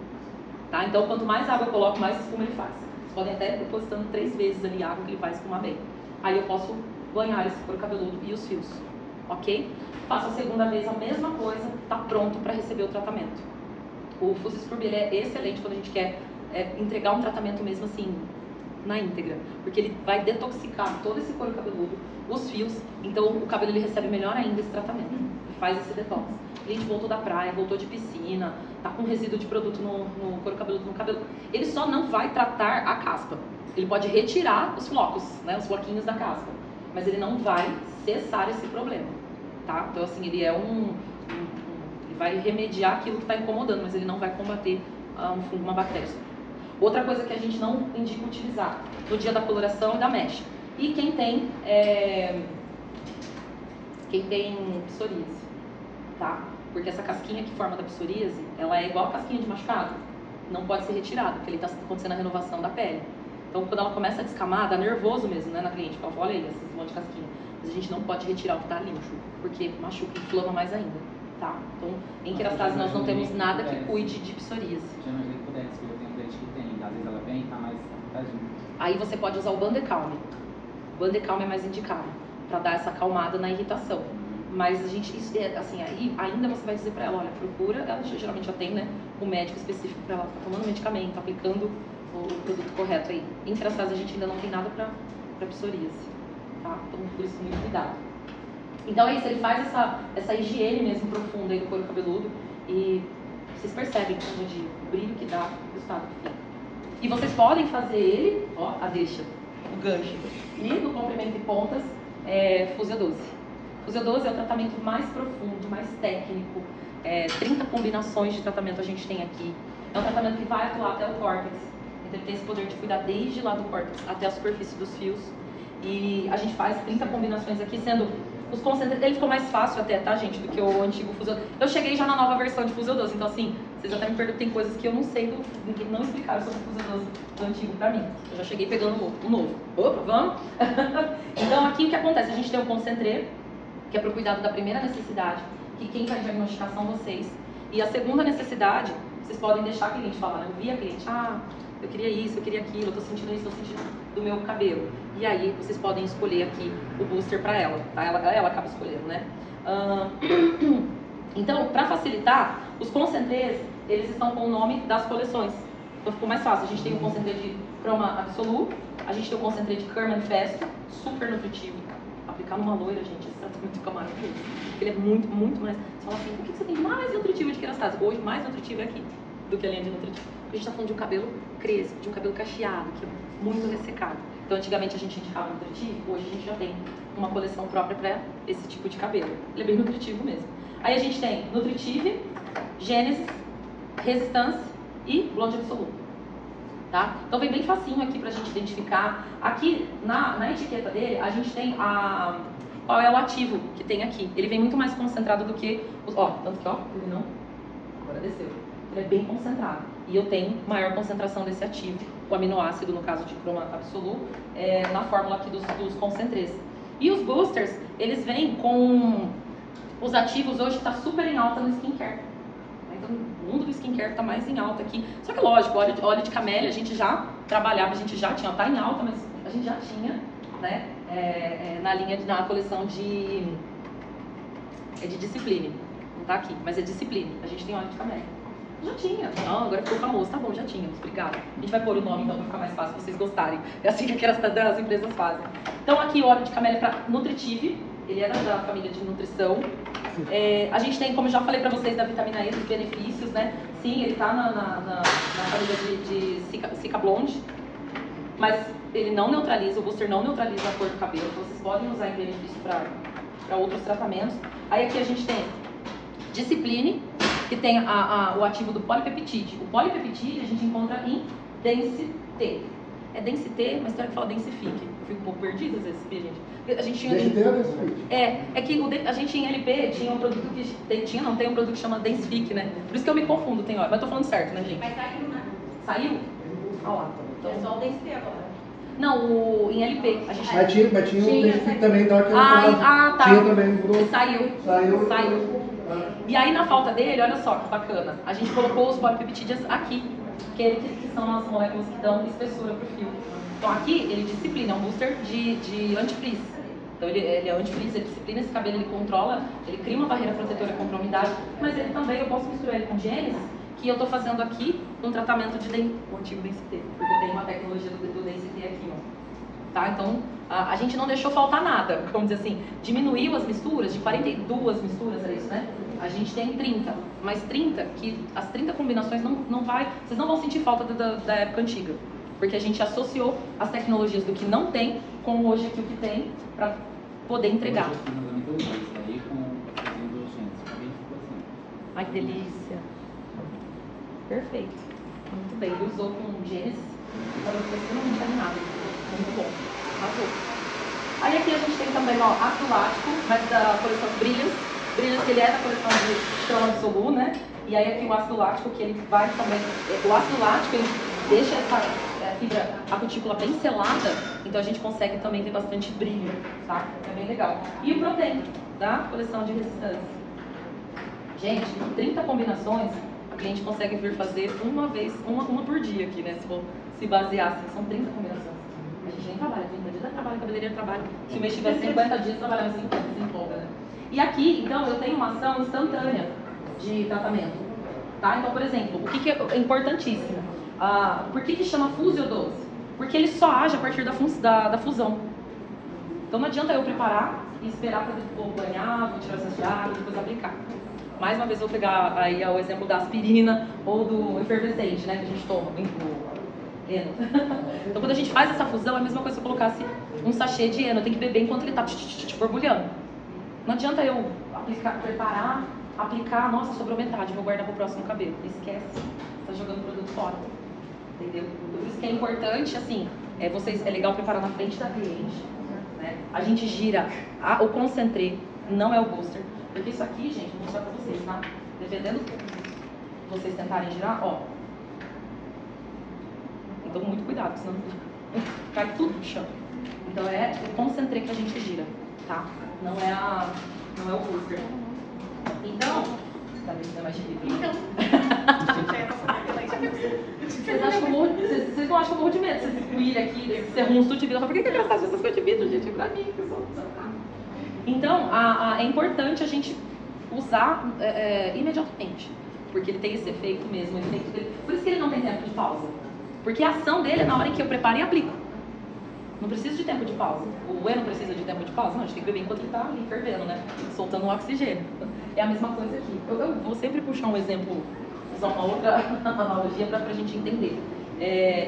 Tá? Então quanto mais água eu coloco, mais espuma ele faz. Vocês podem até ir depositando 3 vezes ali a água que ele vai espumar bem. Aí eu posso banhar esse couro cabeludo e os fios. Ok? Faço a segunda vez a mesma coisa, tá pronto para receber o tratamento. O Fuzzy Scrub ele é excelente quando a gente quer entregar um tratamento mesmo assim, na íntegra, porque ele vai detoxicar todo esse couro cabeludo, os fios, então o cabelo ele recebe melhor ainda esse tratamento, e faz esse detox. A gente voltou da praia, voltou de piscina, tá com resíduo de produto no couro cabeludo, no cabelo. Ele só não vai tratar a caspa, ele pode retirar os flocos, né, os floquinhos da caspa, mas ele não vai cessar esse problema, tá? Então assim, ele é ele vai remediar aquilo que está incomodando, mas ele não vai combater um fungo, uma bactéria. Outra coisa que a gente não indica utilizar no dia da coloração e da mecha. E quem tem psoríase, tá? Porque essa casquinha que forma da psoríase, ela é igual a casquinha de machucado. Não pode ser retirada, porque ele está acontecendo a renovação da pele. Então, quando ela começa a descamar, dá nervoso mesmo, né, na cliente. Fala, olha aí, esses monte de casquinha. Mas a gente não pode retirar o que está limpo, porque machuca, inflama mais ainda, tá? Então, em Kerastase nós não temos nada que cuide de psoríase. Já imaginei que pudesse, porque eu tenho um cliente que tem, às vezes ela vem e tá mais apertadinha. Aí você pode usar o Bandecalme. O Bandecalme é mais indicado para dar essa acalmada na irritação. Mas a gente, assim, aí ainda você vai dizer pra ela, olha, procura, ela geralmente já tem, né, um médico específico pra ela, tá tomando medicamento, aplicando o produto correto aí. Em Kerastase a gente ainda não tem nada pra psoríase, tá? Então por isso muito cuidado. Então é isso, ele faz essa higiene mesmo profunda aí do couro cabeludo e vocês percebem o brilho que dá, o resultado que fica. E vocês podem fazer ele, ó, a deixa, o gancho, e no comprimento e pontas, Fusio 12. Fusio 12 é o tratamento mais profundo, mais técnico, 30 combinações de tratamento a gente tem aqui. É um tratamento que vai atuar até o córtex, então ele tem esse poder de cuidar desde lá do córtex até a superfície dos fios. E a gente faz 30 combinações aqui, sendo os concentrados. Ele ficou mais fácil até, tá, gente, do que o antigo Fusio 12. Eu cheguei já na nova versão de Fusio 12, então assim, vocês até me perguntam, tem coisas que eu não sei, não explicaram sobre o Fusio 12 do antigo pra mim. Eu já cheguei pegando o novo. Opa, vamos? Então aqui o que acontece? A gente tem o concentrê, que é pro cuidado da primeira necessidade, que quem vai diagnosticar são vocês. E a segunda necessidade, vocês podem deixar a cliente falar, eu vi a cliente, eu queria isso, eu queria aquilo, eu tô sentindo isso, tô sentindo do meu cabelo. E aí vocês podem escolher aqui o booster para ela, tá? Ela acaba escolhendo, né? Então, para facilitar, os concentrês, eles estão com o nome das coleções. Então ficou mais fácil. A gente tem o concentrê de Chroma Absolute, a gente tem o concentrê de Cure Manifesto, super nutritivo. Aplicar numa loira, gente, esse tratamento fica maravilhoso. Ele é muito, muito mais... Você fala assim, o que você tem de mais nutritivo de Kerastase? Hoje, mais nutritivo é aqui do que a linha de nutritivo. A gente está falando de um cabelo crespo, de um cabelo cacheado, que é muito ressecado. Então, antigamente a gente indicava nutritivo, hoje a gente já tem uma coleção própria para esse tipo de cabelo. Ele é bem nutritivo mesmo. Aí a gente tem Nutritive, Gênesis, Resistance e Blonde Absolute. Tá? Então vem bem facinho aqui pra gente identificar. Aqui na etiqueta dele, a gente tem qual é o ativo que tem aqui. Ele vem muito mais concentrado do que tanto que ele não, agora desceu. Ele é bem concentrado. E eu tenho maior concentração desse ativo, o aminoácido, no caso de Chroma Absolute, na fórmula aqui dos concentrês. E os boosters, eles vêm com os ativos hoje que está super em alta no skincare. Então, o mundo do skincare está mais em alta aqui. Só que, lógico, óleo de camélia a gente já trabalhava, a gente já tinha, está em alta, mas a gente já tinha, né, na coleção de Discipline. Não está aqui, mas é Discipline. A gente tem óleo de camélia. Já tinha. Não, agora ficou famoso. Tá bom, já tínhamos. Obrigada. A gente vai pôr o nome, então, para ficar mais fácil, se vocês gostarem. É assim que as empresas fazem. Então, aqui o óleo de camélia para Nutritive. Ele é da família de nutrição. A gente tem, como já falei para vocês, da vitamina E, dos benefícios, né? Sim, ele está na família de Cica Blonde, mas ele não neutraliza, o booster não neutraliza a cor do cabelo, então vocês podem usar em benefício para outros tratamentos. Aí aqui a gente tem Discipline, que tem o ativo do polipeptide. O polipeptide a gente encontra em Densité. É Densité, mas tem hora que fala Densifique. Eu fico um pouco perdida às vezes, gente. A gente tinha que a gente em LP tinha um produto que tem um produto que chama Densifique, né? Por isso que eu me confundo, tem hora. Mas eu tô falando certo, né, gente? Mas saiu, né? Saiu? Olha lá. Então... É só o Densité agora. Não, em LP. A gente... Mas tinha um Densifique também, então aqui tá. Tinha também, mudou. Saiu. E aí na falta dele, olha só que bacana. A gente colocou os polipeptídeos aqui, que são as moléculas que dão espessura pro fio. Então aqui ele disciplina, é um booster de antifreeze. Então ele é antifreeze, ele disciplina esse cabelo, ele controla, ele cria uma barreira protetora contra a umidade, mas ele também, eu posso misturar ele com Gênesis, que eu tô fazendo aqui um tratamento o antigo Densité, porque eu tenho uma tecnologia do Densité aqui, ó. Tá? Então a gente não deixou faltar nada, vamos dizer assim, diminuiu as misturas, de 42 misturas, era isso, né? A gente tem 30, mas 30, que as 30 combinações vocês não vão sentir falta da época antiga. Porque a gente associou as tecnologias do que não tem com hoje aqui o que tem para poder entregar. Ai, que delícia. Perfeito. Muito bem. Ele usou com Gênesis. Agora eu estou extremamente animada. Muito bom. Arrasou. Aí aqui a gente tem também, ácido lático, mas da coleção Brilliance. Brilliance, ele é da coleção de Chroma Absolute, né? E aí aqui o ácido lático, que ele vai também... O ácido lático, ele deixa essa fibra, a cutícula bem selada, então a gente consegue também ter bastante brilho, tá? É bem legal. E o Protein, da coleção de Resistance. Gente, 30 combinações, a cliente consegue vir fazer uma por dia aqui, né? Se for se basear assim, são 30 combinações. A gente nem trabalha 30 dias, trabalha, cabeleireiro trabalha. Se o mês tiver 50 dias, trabalhamos 50 dias em folga, né? E aqui, então, eu tenho uma ação instantânea de tratamento. Tá? Então, por exemplo, o que é importantíssimo? Por que chama fusio-dose? Porque ele só age a partir da fusão. Então não adianta eu preparar e esperar para vou banhar, vou tirar essas água e depois aplicar. Mais uma vez eu vou pegar aí o exemplo da aspirina ou do efervescente, né, que a gente toma, do Eno. Então quando a gente faz essa fusão, é a mesma coisa se eu colocasse um sachê de Eno, eu tenho que beber enquanto ele está borbulhando. Não adianta eu preparar, aplicar, nossa, sobrou metade, vou guardar para o próximo cabelo. Esquece, está jogando o produto fora. Entendeu? Por isso que é importante, assim, é legal preparar na frente da cliente, né? A gente gira o concentré, não é o booster, porque isso aqui, gente, vou mostrar pra vocês, tá? Dependendo do que vocês tentarem girar, ó. Então, muito cuidado, senão cai tudo no chão. Então, é o concentré que a gente gira, tá? Não é o booster. Então, tá vendo que é mais Vocês não acham que eu morro de medo? Vocês viram aqui, desse serrunço de vidro. Por que é engraçado essas coisas de vidro, gente? É pra mim, pessoal. Então, é importante a gente usar imediatamente. Porque ele tem esse efeito mesmo. Por isso que ele não tem tempo de pausa. Porque a ação dele é na hora em que eu preparo e aplico. Não precisa de tempo de pausa. O Eno precisa de tempo de pausa? Não, a gente tem que beber enquanto ele tá ali fervendo, né? Soltando o oxigênio. É a mesma coisa aqui. Eu vou sempre puxar um exemplo, usar uma outra analogia pra gente entender.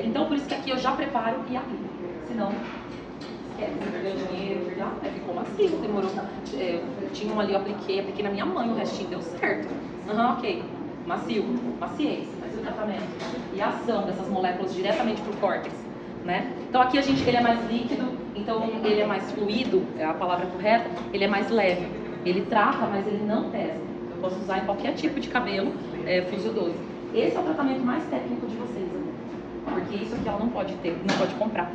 Então, por isso que aqui eu já preparo e aplico. Senão, esquece, perdeu dinheiro, ficou macio, demorou. Tinha um ali, eu apliquei na minha mãe, o restinho deu certo. Ok, macio, maciez, mas e o tratamento? E a ação dessas moléculas diretamente pro córtex, né? Então aqui ele é mais líquido, então ele é mais fluido, é a palavra correta, ele é mais leve. Ele trata, mas ele não pesa. Eu posso usar em qualquer tipo de cabelo, fusio-dose. Esse é o tratamento mais técnico de vocês, né? Porque isso aqui ela não pode ter, não pode comprar.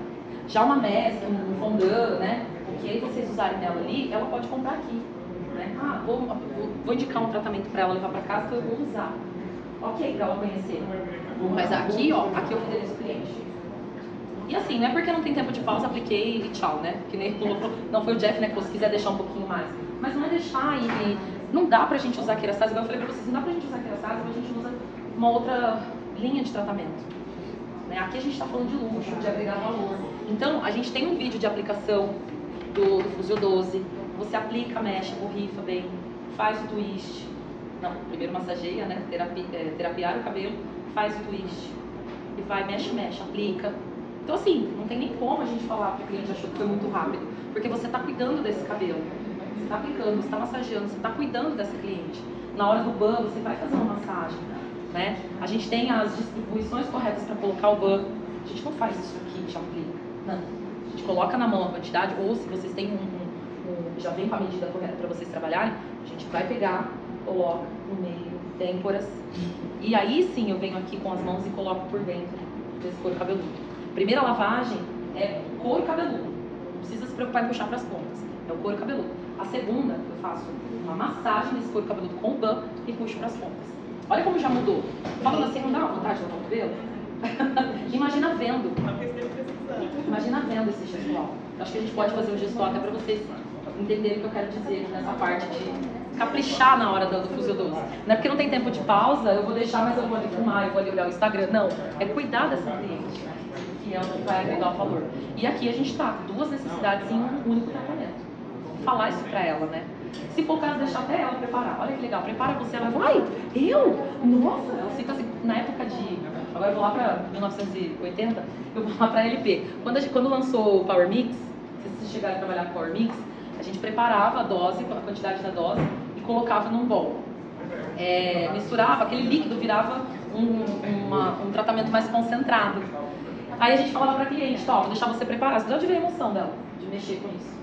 Já uma mescla, um fondant, né? O que vocês usarem nela ali, ela pode comprar aqui, né? Vou indicar um tratamento para ela levar para casa que eu vou usar. Ok, para ela conhecer. Mas aqui, ó, aqui eu fidelizo o cliente. E assim, não é porque não tem tempo de pausa, apliquei e tchau, né? Que nem não foi o Jeff, né? Que se quiser deixar um pouquinho mais. Mas não é deixar e não dá pra gente usar Kerastase, igual eu falei pra vocês, não dá pra gente usar Kerastase, mas a gente usa uma outra linha de tratamento. Né? Aqui a gente tá falando de luxo, de agregar valor. Então, a gente tem um vídeo de aplicação do fusio-dose. Você aplica, mexe, borrifa bem, faz o twist. Não, primeiro massageia, né? Terapiar o cabelo, faz o twist. E vai, mexe, aplica. Então assim, não tem nem como a gente falar que o cliente achou que foi muito rápido. Porque você tá cuidando desse cabelo. Você tá aplicando, você tá massageando, você tá cuidando dessa cliente. Na hora do ban, você vai fazer uma massagem, né? A gente tem as distribuições corretas para colocar o ban. A gente não faz isso aqui e já aplica. Não. A gente coloca na mão a quantidade, ou se vocês têm já vem com a medida correta para vocês trabalharem, a gente vai pegar, coloca no meio, têmporas. E aí sim eu venho aqui com as mãos e coloco por dentro desse couro cabeludo. Primeira lavagem é couro cabeludo. Não precisa se preocupar em puxar para as pontas. É o couro cabeludo. A segunda, eu faço uma massagem nesse couro cabeludo com o ban e puxo para as pontas. Olha como já mudou. Falando assim, não dá uma vontade de lavar o cabelo? Imagina vendo. Imagina vendo esse gestual. Acho que a gente pode fazer um gestual até para vocês entenderem o que eu quero dizer nessa parte de caprichar na hora do fusio-dose. Não é porque não tem tempo de pausa, eu vou deixar, mas eu vou ali filmar, eu vou ali olhar o Instagram. Não, é cuidar dessa cliente, que é o que vai agregar o valor. E aqui a gente tá com duas necessidades em um único tratamento. Falar isso pra ela, né? Se for o caso, deixar até ela preparar. Olha que legal, prepara você, ela vai, ai, eu? Nossa, ela fica assim, na época de... Agora eu vou lá pra 1980, eu vou lá pra LP. Quando lançou o Power Mix, se vocês chegaram a trabalhar com Power Mix, a gente preparava a dose, a quantidade da dose e colocava num bowl. Misturava, aquele líquido virava um tratamento mais concentrado. Aí a gente falava pra cliente, ó, vou deixar você preparar. Você já devia a emoção dela, de mexer com isso.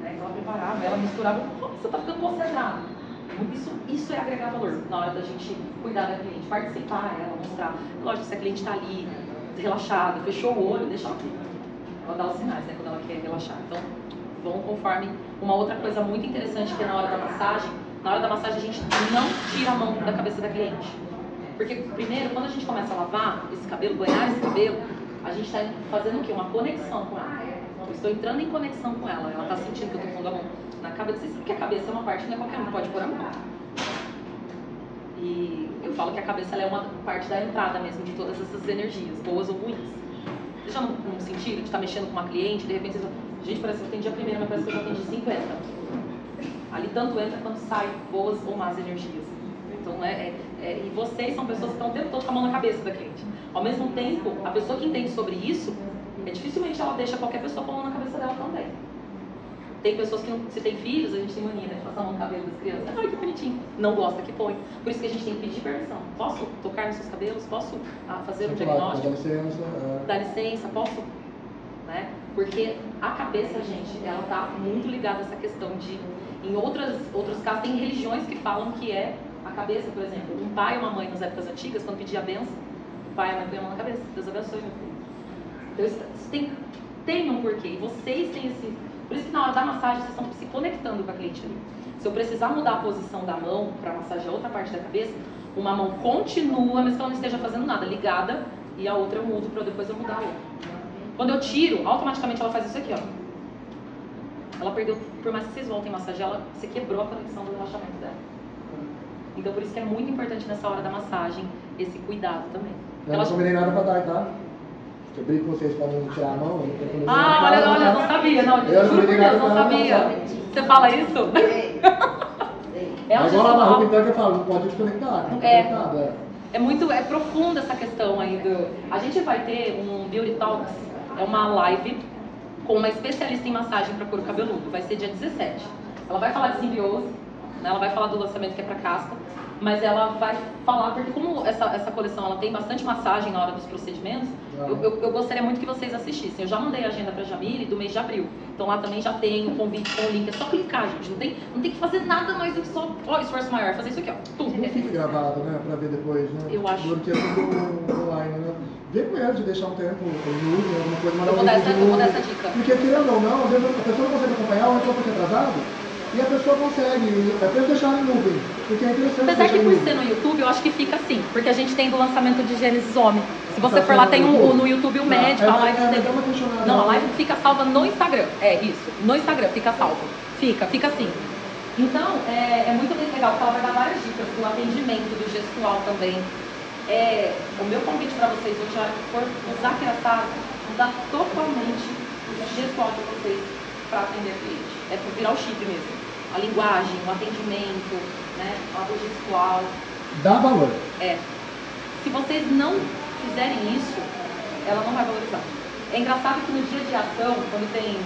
Ela preparava, ela misturava, você tá ficando concentrado. Isso é agregar valor na hora da gente cuidar da cliente, participar, ela mostrar. Lógico, se a cliente tá ali, relaxada, fechou o olho, deixa ela aqui. Ela dá os sinais, né, quando ela quer relaxar. Então, vão conforme. Uma outra coisa muito interessante que é na hora da massagem a gente não tira a mão da cabeça da cliente. Porque, primeiro, quando a gente começa a lavar esse cabelo, banhar esse cabelo, a gente está fazendo o quê? Uma conexão com ela. eu estou entrando em conexão com ela. Ela está sentindo que eu estou pondo a mão na cabeça. Você sabe que a cabeça é uma parte que não é qualquer um pode pôr a mão. E eu falo que a cabeça ela é uma parte da entrada mesmo de todas essas energias, boas ou ruins. Seja num sentido de estar mexendo com uma cliente, de repente você fala, gente, parece que eu atendi a primeira, mas parece que eu já atendi 50. Ali tanto entra quanto sai boas ou más energias. Então, e vocês são pessoas que estão o tempo todo com a mão na cabeça da cliente. Ao mesmo tempo, a pessoa que entende sobre isso, dificilmente ela deixa qualquer pessoa com a mão na cabeça dela também. Tem pessoas que, se tem filhos, a gente tem mania, né, de passar a mão no cabelo das crianças. Ai, que bonitinho. Não gosta que põe. Por isso que a gente tem que pedir permissão. Posso tocar nos seus cabelos? Posso fazer um diagnóstico? Dá licença. Dá licença, posso? Né? Porque a cabeça, gente, ela tá muito ligada a essa questão de... Em outros casos, tem religiões que falam que é a cabeça, por exemplo. Um pai e uma mãe, nas épocas antigas, quando pedia a benção, o pai e a mãe põem a mão na cabeça. Deus abençoe, meu filho. Então, isso tem um porquê. E vocês têm esse... Por isso que na hora da massagem, vocês estão se conectando com a cliente ali. Se eu precisar mudar a posição da mão para massagear outra parte da cabeça, uma mão continua, mesmo que ela não esteja fazendo nada, ligada, e a outra eu mudo para depois eu mudar a outra. Quando eu tiro, automaticamente ela faz isso aqui, ó. Ela perdeu, por mais que vocês voltem a massagear, você quebrou a conexão do relaxamento dela. Então por isso que é muito importante nessa hora da massagem, esse cuidado também. Eu não combinei nada pra dar, tá? Eu brinco com vocês pra não tirar a mão. Olha, não sabia, não. Juro por Deus, não sabia. Você fala isso? Mas igual lá na roupa então que eu falo, não pode desconectar. É profunda essa questão aí A gente vai ter um Beauty Talks, é uma live com uma especialista em massagem para couro cabeludo. Vai ser dia 17. Ela vai falar de simbiose, né? Ela vai falar do lançamento que é para casca, mas ela vai falar, porque como essa coleção ela tem bastante massagem na hora dos procedimentos, eu gostaria muito que vocês assistissem. Eu já mandei a agenda para a Jamile do mês de abril. Então lá também já tem o convite com o link. É só clicar, gente. Não tem que fazer nada mais do que só esforço maior. Fazer isso aqui, ó. Tudo. Não fica gravado, né? Pra ver depois, né? Eu acho. Porque é tudo online, né? Vê com ela de deixar um tempo no YouTube, alguma coisa. Eu vou dar essa dica. Porque querendo ou não, às vezes a pessoa não consegue acompanhar, ou entrou porque atrasado. E a pessoa consegue, apenas deixar em nuvem, porque é interessante. Apesar que por ser no YouTube, eu acho que fica assim, porque a gente tem do lançamento de Gênesis Homem. Se você for lá, tem no YouTube o médico, a live dele. Não, a live fica salva no Instagram. É isso, no Instagram fica salva. Fica assim. Então, é muito legal, porque ela vai dar várias dicas do atendimento, do gestual também. O meu convite para vocês hoje, a hora que for usar a Kirasasa, mudar totalmente o gestual de vocês para atender a cliente. É virar o chip mesmo. A linguagem, o atendimento, né? O gestual. Dá valor. Se vocês não fizerem isso, ela não vai valorizar. É engraçado que no dia de ação, quando tem